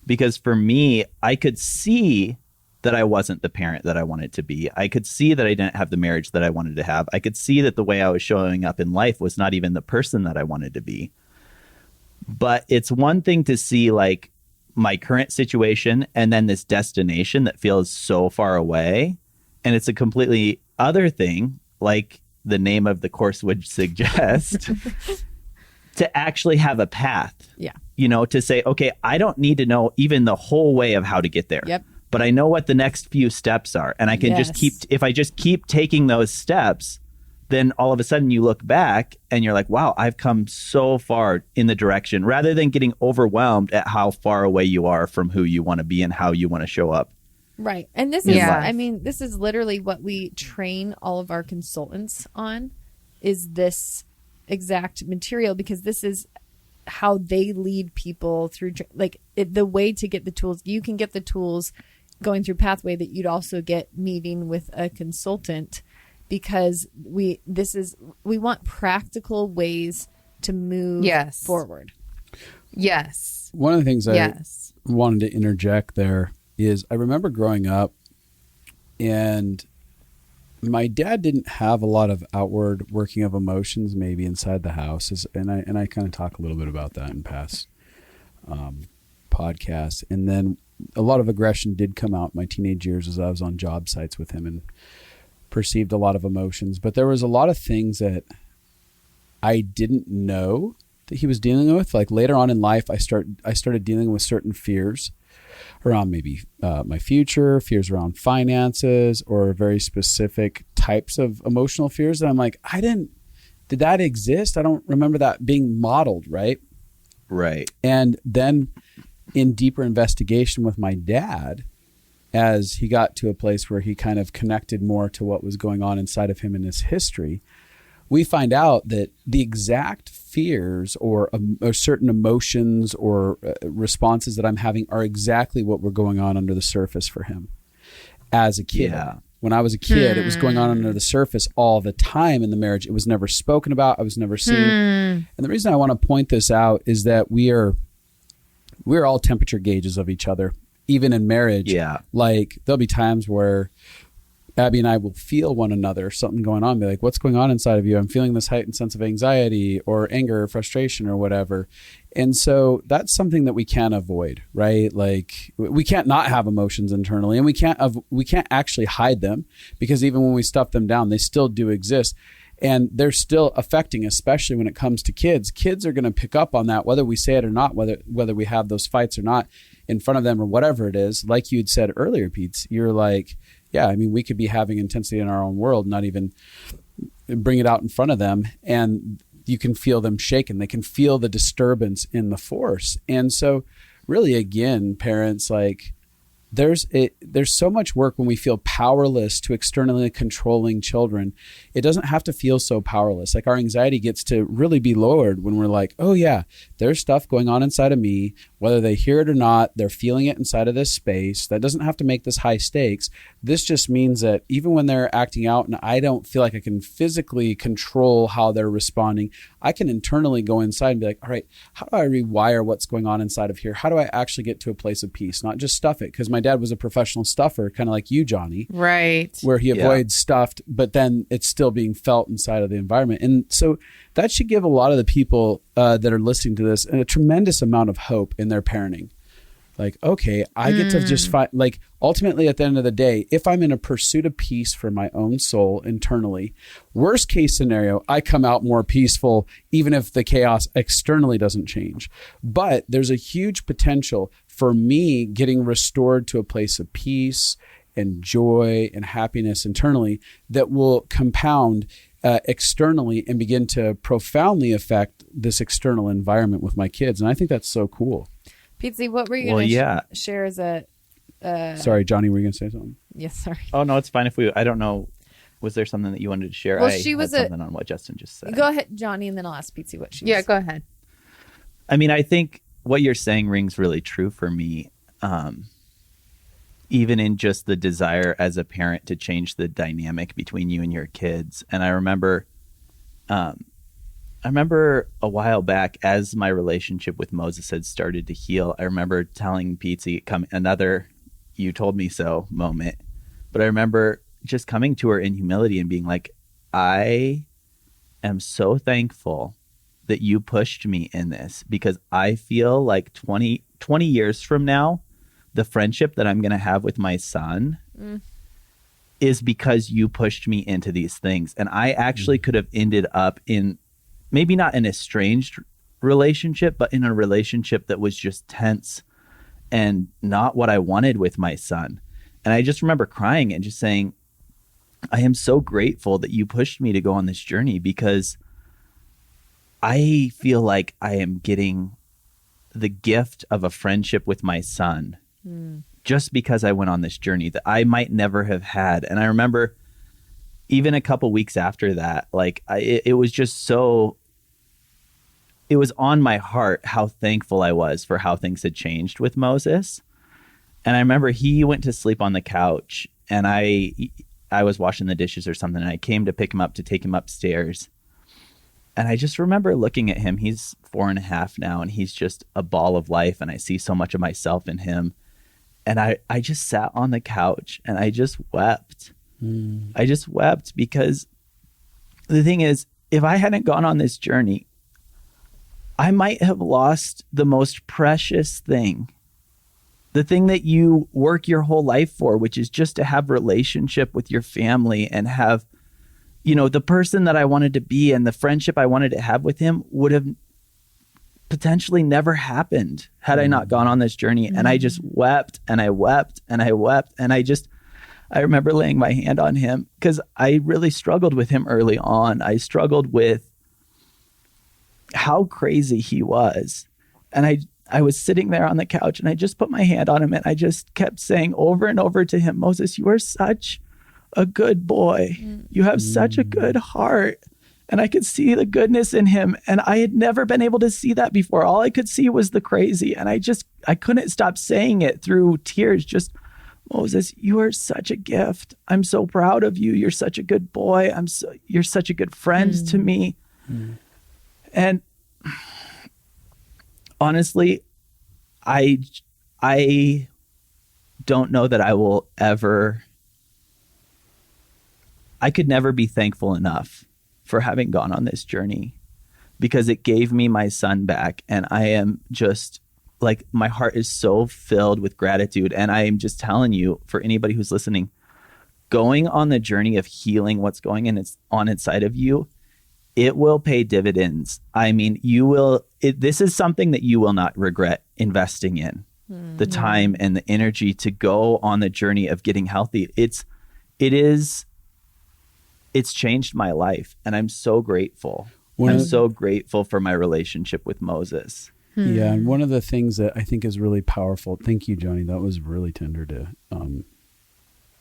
Because for me, I could see that I wasn't the parent that I wanted to be. I could see that I didn't have the marriage that I wanted to have. I could see that the way I was showing up in life was not even the person that I wanted to be. But it's one thing to see like my current situation and then this destination that feels so far away. And it's a completely other thing, like the name of the course would suggest, to actually have a path. Yeah. You know, to say, okay, I don't need to know even the whole way of how to get there. Yep. But I know what the next few steps are. And I can just if I just keep taking those steps, then all of a sudden you look back and you're like, wow, I've come so far in the direction, rather than getting overwhelmed at how far away you are from who you want to be and how you want to show up. Right. And this is, this is literally what we train all of our consultants on, is this exact material, because this is how they lead people through, the way to get the tools. You can get the tools going through Pathway that you'd also get meeting with a consultant, because we want practical ways to move forward. Yes. One of the things I wanted to interject there is I remember growing up, and my dad didn't have a lot of outward working of emotions maybe inside the house. And I kind of talk a little bit about that in past podcasts. And then a lot of aggression did come out in my teenage years as I was on job sites with him and perceived a lot of emotions. But there was a lot of things that I didn't know that he was dealing with. Like later on in life, I started dealing with certain fears around maybe my future, fears around finances, or very specific types of emotional fears that I'm like, did that exist? I don't remember that being modeled, right? Right. And then in deeper investigation with my dad, as he got to a place where he kind of connected more to what was going on inside of him in his history, we find out that the exact fears or certain emotions or responses that I'm having are exactly what were going on under the surface for him as a kid. Yeah. When I was a kid, it was going on under the surface all the time in the marriage. It was never spoken about. I was never seen. And the reason I want to point this out is that we're all temperature gauges of each other, even in marriage. Yeah. Like there'll be times where Abby and I will feel one another, something going on, be like, what's going on inside of you? I'm feeling this heightened sense of anxiety or anger or frustration or whatever. And so that's something that we can't avoid, right? Like we can't not have emotions internally, and we can't actually hide them, because even when we stuff them down, they still do exist. And they're still affecting, especially when it comes to kids. Kids are going to pick up on that, whether we say it or not, whether we have those fights or not in front of them or whatever it is. Like you had said earlier, Pete, you're like, yeah, I mean, we could be having intensity in our own world, not even bring it out in front of them. And you can feel them shaken. They can feel the disturbance in the force. And so really, again, parents, like there's so much work when we feel powerless to externally controlling children. It doesn't have to feel so powerless. Like our anxiety gets to really be lowered when we're like, oh yeah, there's stuff going on inside of me. Whether they hear it or not, they're feeling it inside of this space. That doesn't have to make this high stakes. This just means that even when they're acting out and I don't feel like I can physically control how they're responding, I can internally go inside and be like, all right, how do I rewire what's going on inside of here? How do I actually get to a place of peace? Not just stuff it. Because my dad was a professional stuffer, kind of like you, Jonny. Right. Where he avoids stuffed, but then it's still being felt inside of the environment. And so that should give a lot of the people that are listening to this a tremendous amount of hope in their parenting. Like, okay, I get to just find, like, ultimately at the end of the day, if I'm in a pursuit of peace for my own soul internally, worst case scenario, I come out more peaceful, even if the chaos externally doesn't change. But there's a huge potential for me getting restored to a place of peace and joy and happiness internally that will compound externally and begin to profoundly affect this external environment with my kids. And I think that's so cool. Pietze, what were you going to share as a... Sorry, Jonny, were you going to say something? Yes, sorry. Oh, no, it's fine if I don't know. Was there something that you wanted to share? Well, she was something on what Justin just said. Go ahead, Jonny, and then I'll ask Pietze what she was. Yeah, go ahead. I mean, I think what you're saying rings really true for me. Even in just the desire as a parent to change the dynamic between you and your kids. And I remember a while back, as my relationship with Moses had started to heal, I remember telling Pietze, another "you told me so" moment. But I remember just coming to her in humility and being like, I am so thankful that you pushed me in this, because I feel like 20 years from now, the friendship that I'm going to have with my son is because you pushed me into these things. And I actually could have ended up in maybe not an estranged relationship, but in a relationship that was just tense and not what I wanted with my son. And I just remember crying and just saying, I am so grateful that you pushed me to go on this journey, because I feel like I am getting the gift of a friendship with my son just because I went on this journey that I might never have had. And I remember even a couple weeks after that, like it was just so, it was on my heart how thankful I was for how things had changed with Moses. And I remember he went to sleep on the couch and I was washing the dishes or something, and I came to pick him up to take him upstairs. And I just remember looking at him. He's 4.5 now, and he's just a ball of life. And I see so much of myself in him. And I just sat on the couch and I just wept. I just wept because the thing is, if I hadn't gone on this journey, I might have lost the most precious thing. The thing that you work your whole life for, which is just to have relationship with your family and have, you know, the person that I wanted to be and the friendship I wanted to have with him would have potentially never happened had I not gone on this journey. And I just wept and I wept and I wept. And I remember laying my hand on him because I really struggled with him early on. I struggled with how crazy he was. And I was sitting there on the couch and I just put my hand on him and I just kept saying over and over to him, Moses, you are such a good boy. You have such a good heart. And I could see the goodness in him. And I had never been able to see that before. All I could see was the crazy. And I couldn't stop saying it through tears. Just, Moses, you are such a gift. I'm so proud of you. You're such a good boy. You're such a good friend to me. And honestly, I don't know that I will ever, I could never be thankful enough for having gone on this journey, because it gave me my son back. And I am just like, my heart is so filled with gratitude. And I am just telling you, for anybody who's listening, going on the journey of healing what's going on inside of you, it will pay dividends. I mean, this is something that you will not regret investing in. The time and the energy to go on the journey of getting healthy. It's changed my life, and I'm so grateful. I'm so grateful for my relationship with Moses. Yeah, and one of the things that I think is really powerful. Thank you, Jonny. That was really tender to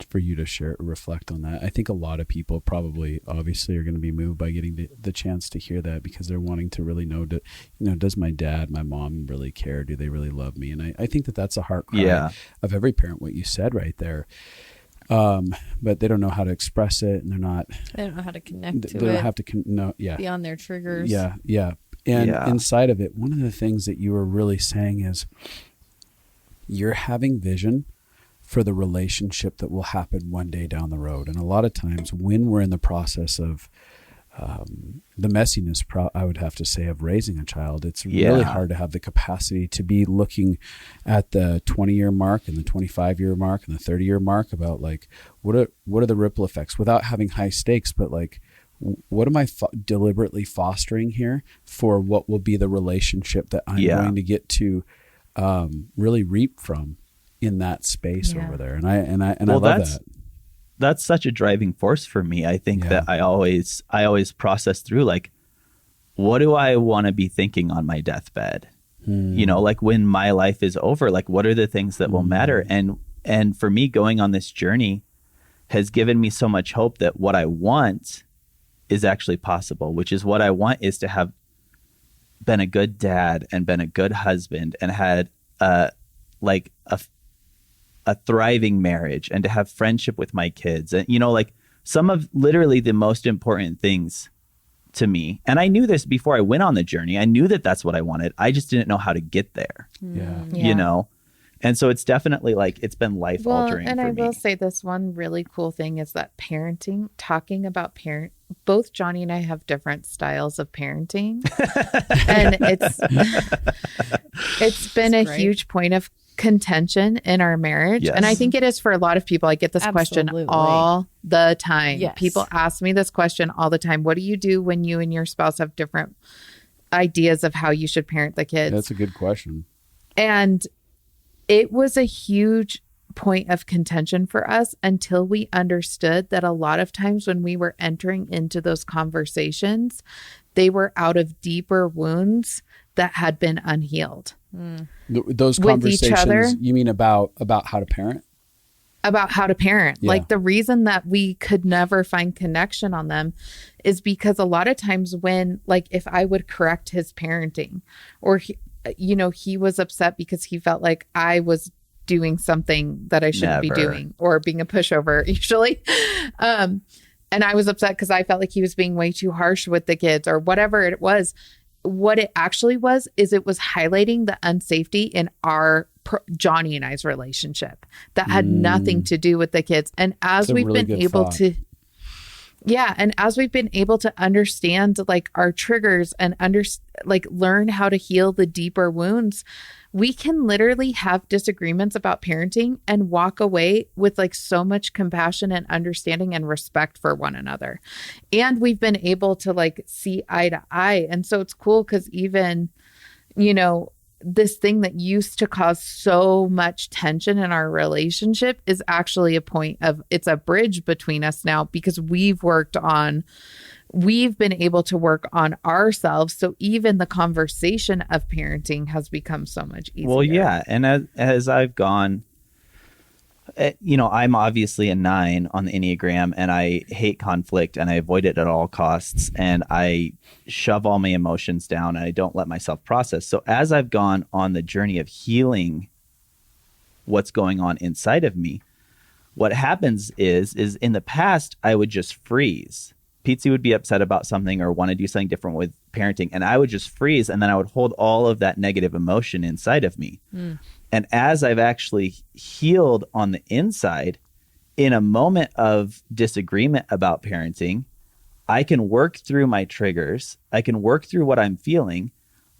for you to reflect on that. I think a lot of people probably obviously are going to be moved by getting the chance to hear that, because they're wanting to really know, does my dad, my mom really care? Do they really love me? And I think that that's a heart cry of every parent, what you said right there. But they don't know how to express it, and they don't know how to connect to it. They don't have to beyond their triggers. Yeah. And inside of it, one of the things that you were really saying is you're having vision for the relationship that will happen one day down the road. And a lot of times when we're in the process of the messiness, I would have to say, of raising a child, it's really hard to have the capacity to be looking at the 20-year mark and the 25-year mark and the 30-year mark about like, what are the ripple effects without having high stakes, but like, what am I deliberately fostering here for what will be the relationship that I'm going to get to really reap from in that space over there. And I love that. That's such a driving force for me. I think that I always process through, like, what do I want to be thinking on my deathbed? Like when my life is over, like what are the things that will matter? And for me, going on this journey has given me so much hope that what I want is actually possible, which is what I want is to have been a good dad and been a good husband and had a thriving marriage and to have friendship with my kids. And, like some of literally the most important things to me. And I knew this before I went on the journey. I knew that that's what I wanted. I just didn't know how to get there, And so it's definitely like, it's been life altering for me. And I will say this one really cool thing is that talking about both Jonny and I have different styles of parenting. And it's been a huge point of contention in our marriage. Yes. And I think it is for a lot of people. I get this question all the time. Yes. People ask me this question all the time. What do you do when you and your spouse have different ideas of how you should parent the kids? That's a good question. And it was a huge point of contention for us until we understood that a lot of times when we were entering into those conversations, they were out of deeper wounds that had been unhealed. Those conversations, with each other, you mean about how to parent? About how to parent. Yeah. Like the reason that we could never find connection on them is because a lot of times when, like, if I would correct his parenting or, he was upset because he felt like I was doing something that I shouldn't be doing or being a pushover usually. And I was upset because I felt like he was being way too harsh with the kids or whatever it was. What it actually was is it was highlighting the unsafety in our Jonny and I's relationship that had nothing to do with the kids. And as we've been able to understand like our triggers and learn how to heal the deeper wounds, we can literally have disagreements about parenting and walk away with like so much compassion and understanding and respect for one another. And we've been able to like see eye to eye. And so it's cool because even, this thing that used to cause so much tension in our relationship is actually it's a bridge between us now because we've been able to work on ourselves. So even the conversation of parenting has become so much easier. Well, yeah. And as I've gone, I'm obviously a 9 on the Enneagram and I hate conflict and I avoid it at all costs. And I shove all my emotions down and I don't let myself process. So as I've gone on the journey of healing what's going on inside of me, what happens is in the past, I would just freeze. Pietze would be upset about something or want to do something different with parenting. And I would just freeze. And then I would hold all of that negative emotion inside of me. And as I've actually healed on the inside, in a moment of disagreement about parenting, I can work through my triggers. I can work through what I'm feeling,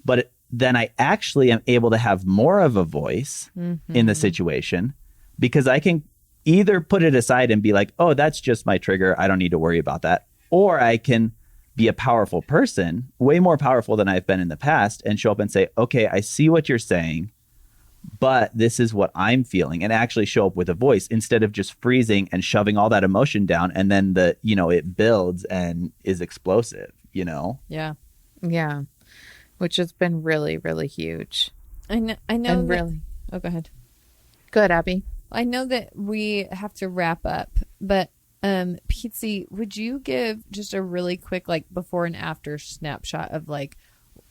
but then I actually am able to have more of a voice in the situation because I can either put it aside and be like, oh, that's just my trigger. I don't need to worry about that. Or I can be a powerful person, way more powerful than I've been in the past, and show up and say, okay, I see what you're saying, but this is what I'm feeling, and actually show up with a voice instead of just freezing and shoving all that emotion down. And then it builds and is explosive, Yeah. Yeah. Which has been really, really huge. I know. And really. Oh, go ahead. Good, Abby. I know that we have to wrap up, but Pietze, would you give just a really quick like before and after snapshot of like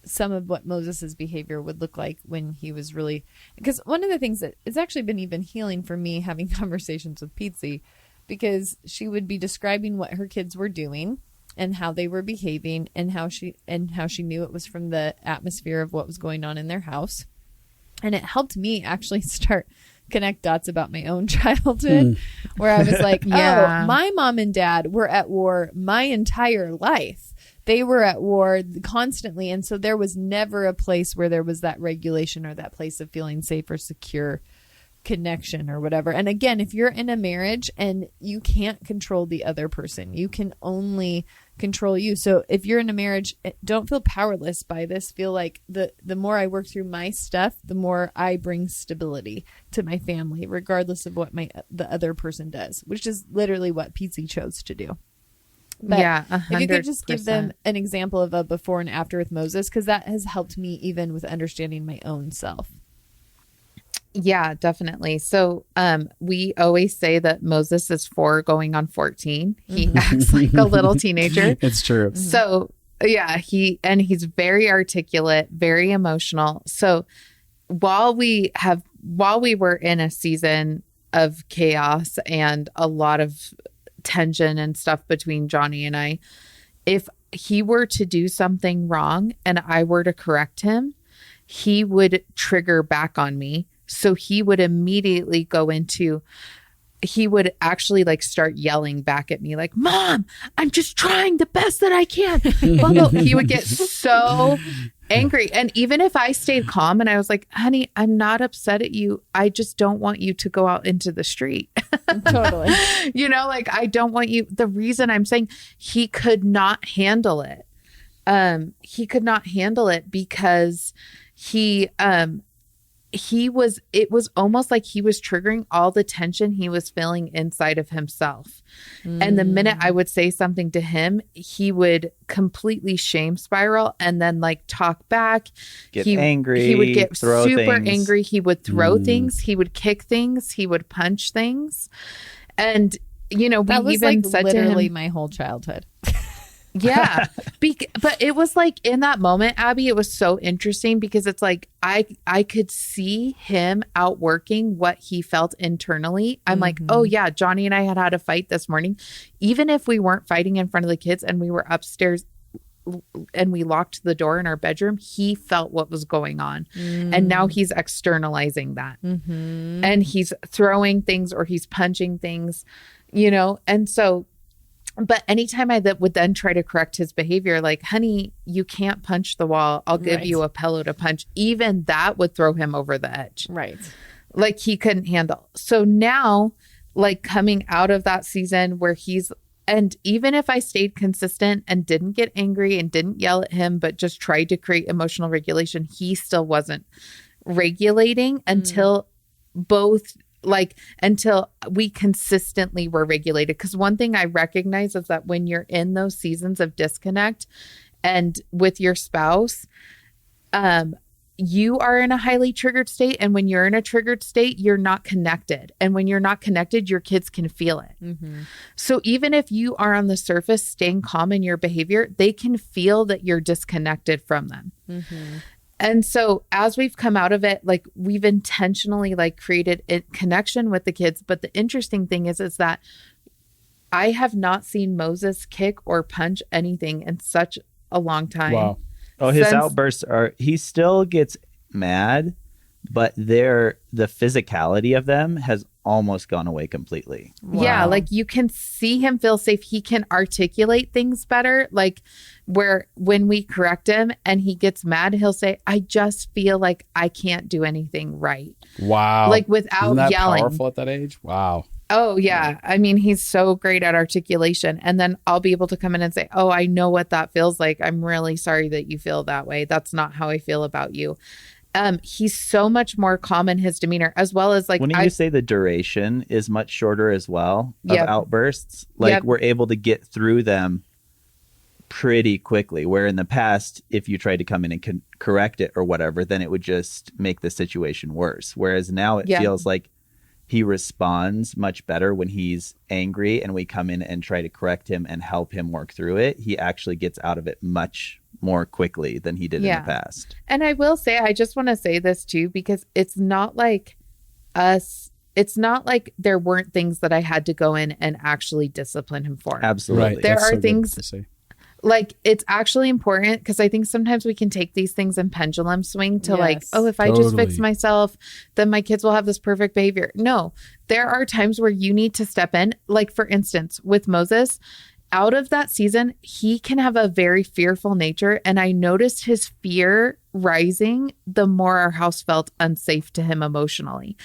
some of what Moses's behavior would look like when he was really, because one of the things that it's actually been even healing for me having conversations with Pietze, because she would be describing what her kids were doing and how they were behaving and how she knew it was from the atmosphere of what was going on in their house. And it helped me actually start connect dots about my own childhood where I was like, oh, my mom and dad were at war my entire life. They were at war constantly. And so there was never a place where there was that regulation or that place of feeling safe or secure connection or whatever. And again, if you're in a marriage and you can't control the other person, you can only control you. So if you're in a marriage, don't feel powerless by this. Feel like the more I work through my stuff, the more I bring stability to my family, regardless of what the other person does, which is literally what Pietze chose to do. But yeah, 100%. If you could just give them an example of a before and after with Moses, because that has helped me even with understanding my own self. Yeah, definitely. So we always say that Moses is 4 going on 14. He acts like a little teenager. It's true. So yeah, he's very articulate, very emotional. So while we were in a season of chaos and a lot of tension and stuff between Jonny and I, if he were to do something wrong and I were to correct him, he would trigger back on me. So he would immediately he would actually like start yelling back at me like, Mom, I'm just trying the best that I can. He would get so angry. And even if I stayed calm and I was like, honey, I'm not upset at you. I just don't want you to go out into the street. Totally. Like I don't want you. The reason I'm saying he could not handle it. He could not handle it because it was almost like he was triggering all the tension he was feeling inside of himself. And the minute I would say something to him, he would completely shame spiral and then like talk back. Get angry. He would get super things. angry. He would throw things. He would kick things. He would punch things. And, that was even like said literally to him, my whole childhood. Yeah. But it was like in that moment, Abby, it was so interesting because it's like I could see him outworking what he felt internally. I'm like, oh yeah, Jonny and I had a fight this morning. Even if we weren't fighting in front of the kids and we were upstairs and we locked the door in our bedroom, he felt what was going on. And now he's externalizing that. And he's throwing things or he's punching things, and so. But anytime I would then try to correct his behavior, like, honey, you can't punch the wall. I'll give you a pillow to punch. Even that would throw him over the edge. Right. Like he couldn't handle. So now, like coming out of that season where and even if I stayed consistent and didn't get angry and didn't yell at him, but just tried to create emotional regulation, he still wasn't regulating until until we consistently were regulated. Because one thing I recognize is that when you're in those seasons of disconnect and with your spouse, you are in a highly triggered state. And when you're in a triggered state, you're not connected. And when you're not connected, your kids can feel it. So even if you are on the surface staying calm in your behavior, they can feel that you're disconnected from them. And so as we've come out of it, like we've intentionally like created a connection with the kids. But the interesting thing is that I have not seen Moses kick or punch anything in such a long time. Wow. Oh, his outbursts he still gets mad, but the physicality of them has almost gone away completely. Wow. Yeah, like you can see him feel safe. He can articulate things better. Like where when we correct him and he gets mad, he'll say, I just feel like I can't do anything right. Wow. Like without Isn't that yelling. Powerful at that age? Wow. Oh, yeah. I mean, he's so great at articulation. And then I'll be able to come in and say, oh, I know what that feels like. I'm really sorry that you feel that way. That's not how I feel about you. He's so much more calm in his demeanor, as well as like. When you say the duration is much shorter as well of outbursts, like we're able to get through them pretty quickly. Where in the past, if you tried to come in and correct it or whatever, then it would just make the situation worse. Whereas now it feels like he responds much better when he's angry and we come in and try to correct him and help him work through it. He actually gets out of it much more quickly than he did in the past. And I will say, I just want to say this too, because it's not like there weren't things that I had to go in and actually discipline him for. Absolutely. Right. There That's are so things good to say. like it's actually important, because I think sometimes we can take these things and pendulum swing to like, oh, if I just fix Totally. myself, then my kids will have this perfect behavior. No, there are times where you need to step in. Like, for instance, with Moses, out of that season, he can have a very fearful nature. And I noticed his fear rising the more our house felt unsafe to him emotionally.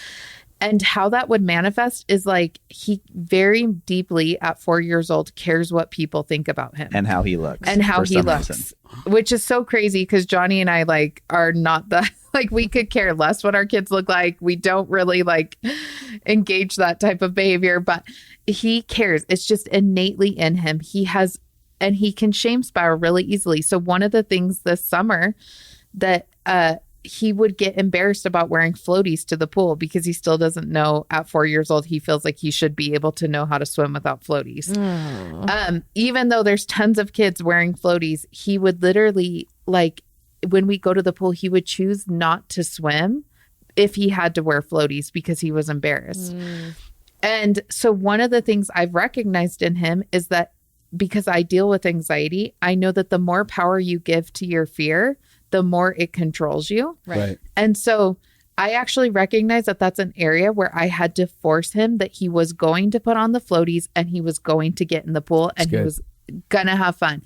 And how that would manifest is like he very deeply at 4 years old cares what people think about him And how he looks. and how for he some looks, reason. which is so crazy because Jonny and I like are not that like we could care less what our kids look like. We don't really like engage that type of behavior, but he cares. It's just innately in him. And he can shame spiral really easily. So one of the things this summer that he would get embarrassed about wearing floaties to the pool because he still doesn't know at 4 years old. He feels like he should be able to know how to swim without floaties. Even though there's tons of kids wearing floaties, he would literally like when we go to the pool, he would choose not to swim if he had to wear floaties because he was embarrassed. And so one of the things I've recognized in him is that because I deal with anxiety, I know that the more power you give to your fear, the more it controls you. Right. And so I actually recognize that that's an area where I had to force him that he was going to put on the floaties and he was going to get in the pool and he was going to have fun.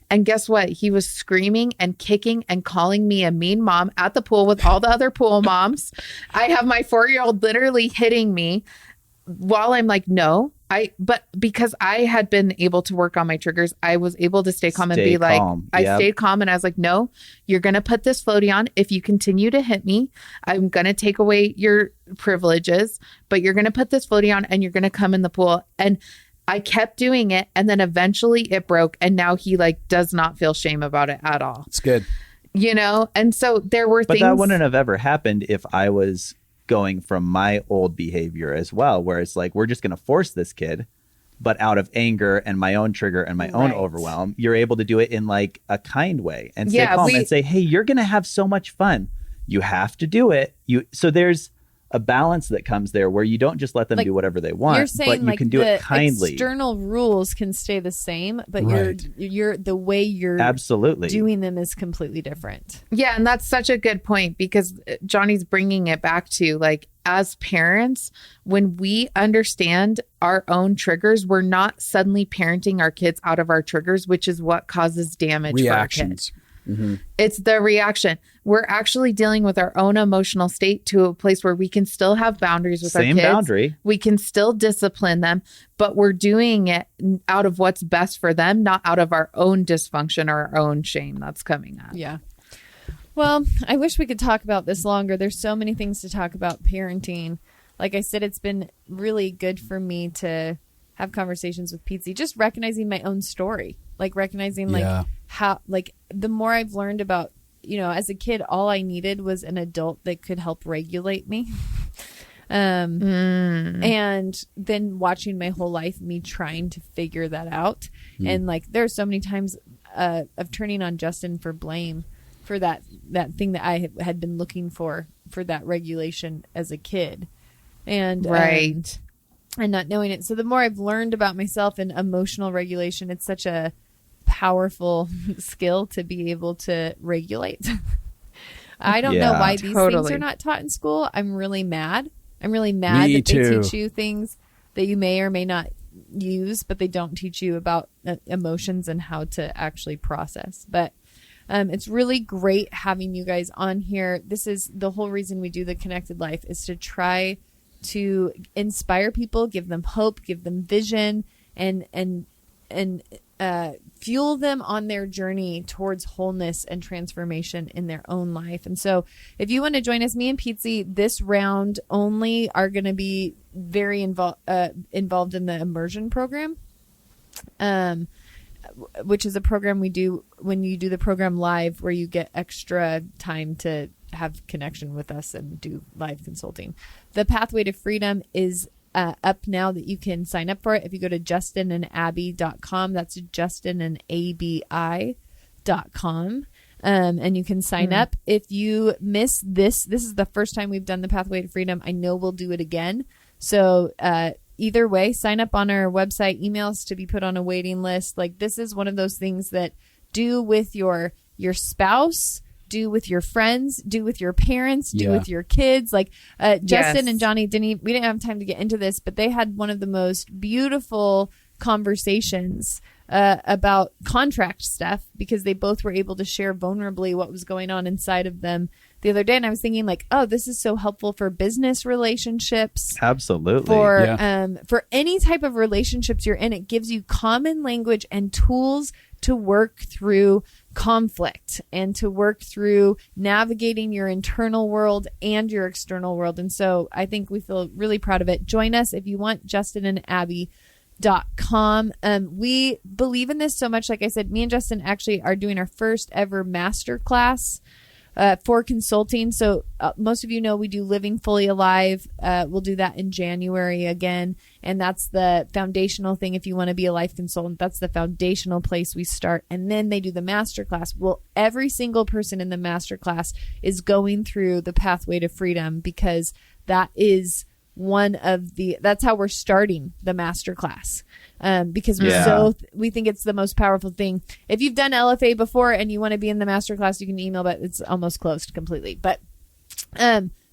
And guess what? He was screaming and kicking and calling me a mean mom at the pool with all the other pool moms. I have my 4-year-old literally hitting me while I'm like, no. But because I had been able to work on my triggers, I was able to stay calm and be like, I stayed calm and I was like, no, you're going to put this floaty on. If you continue to hit me, I'm going to take away your privileges, but you're going to put this floaty on and you're going to come in the pool. And I kept doing it. And then eventually it broke. And now he like does not feel shame about it at all. It's good. You know? And so there were things. But that wouldn't have ever happened if I was going from my old behavior as well, where it's like, we're just going to force this kid, but out of anger and my own trigger and my own overwhelm, you're able to do it in like a kind way and stay calm and say, hey, you're going to have so much fun. You have to do it. So there's a balance that comes there where you don't just let them do whatever they want, you're saying, but you like, can do it kindly. External rules can stay the same, but you're the way you're absolutely doing them is completely different. Yeah, and that's such a good point because Jonny's bringing it back to like as parents, when we understand our own triggers, we're not suddenly parenting our kids out of our triggers, which is what causes damage Reactions. for our kids. It's the reaction. We're actually dealing with our own emotional state to a place where we can still have boundaries with our kids. Same boundary. We can still discipline them, but we're doing it out of what's best for them, not out of our own dysfunction or our own shame that's coming up. Yeah. Well, I wish we could talk about this longer. There's so many things to talk about parenting. Like I said, it's been really good for me to have conversations with Pietze, just recognizing my own story, like recognizing like how, like the more I've learned about, you know, as a kid, all I needed was an adult that could help regulate me. And then watching my whole life, me trying to figure that out. And like, there are so many times of turning on Justin for blame for that thing that I had been looking for that regulation as a kid. And, and not knowing it. So the more I've learned about myself and emotional regulation, it's such a powerful skill to be able to regulate. I don't know why these things are not taught in school. I'm really mad. I'm really mad that they teach you things that you may or may not use, but they don't teach you about emotions and how to actually process. But it's really great having you guys on here. This is the whole reason we do the Connected Life, is to try to inspire people, give them hope, give them vision, and fuel them on their journey towards wholeness and transformation in their own life. And so if you want to join us, me and Pietze this round only are going to be very involved in the immersion program, which is a program we do when you do the program live, where you get extra time to have connection with us and do live consulting. The Pathway to Freedom is up now that you can sign up for it. If you go to justinandabby.com, that's justinandabby.com. And you can sign up. If you miss this is the first time we've done the Pathway to Freedom. I know we'll do it again. So, either way, sign up on our website, emails to be put on a waiting list. Like, this is one of those things that do with your spouse, do with your friends, do with your parents, do with your kids. Like, Justin and Jonny we didn't have time to get into this, but they had one of the most beautiful conversations about contract stuff, because they both were able to share vulnerably what was going on inside of them the other day. And I was thinking, like, oh, this is so helpful for business relationships. Absolutely. For any type of relationships you're in, it gives you common language and tools to work through conflict and to work through navigating your internal world and your external world. And so I think we feel really proud of it. Join us if you want, justinandabby.com. We believe in this so much. Like I said, me and Justin actually are doing our first ever master class for consulting. So most of you know we do Living Fully Alive. We'll do that in January again. And that's the foundational thing. If you want to be a life consultant, that's the foundational place we start. And then they do the master class. Well, every single person in the master class is going through the Pathway to Freedom, because that is that's how we're starting the master class. Because we think it's the most powerful thing. If you've done LFA before and you want to be in the master class, you can email, but it's almost closed completely. But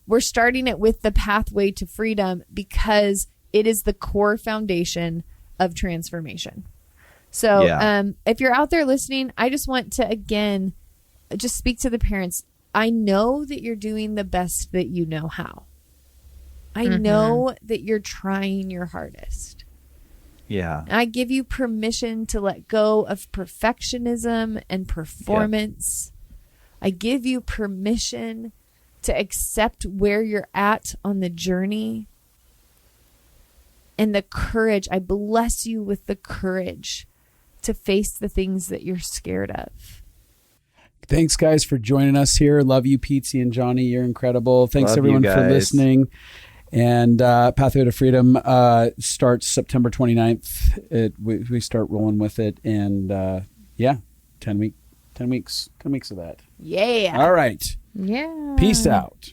we're starting it with the Pathway to Freedom because it is the core foundation of transformation. So if you're out there listening, I just want to, again, just speak to the parents. I know that you're doing the best that you know how. I know that you're trying your hardest. Yeah. I give you permission to let go of perfectionism and performance. I give you permission to accept where you're at on the journey. And the courage, I bless you with the courage to face the things that you're scared of. Thanks, guys, for joining us here. Love you, Pietze and Jonny. You're incredible. Thanks, Love everyone, you for listening. And Pathway to Freedom starts September 29th. We start rolling with it. And 10 weeks of that. Yeah. All right. Yeah. Peace out.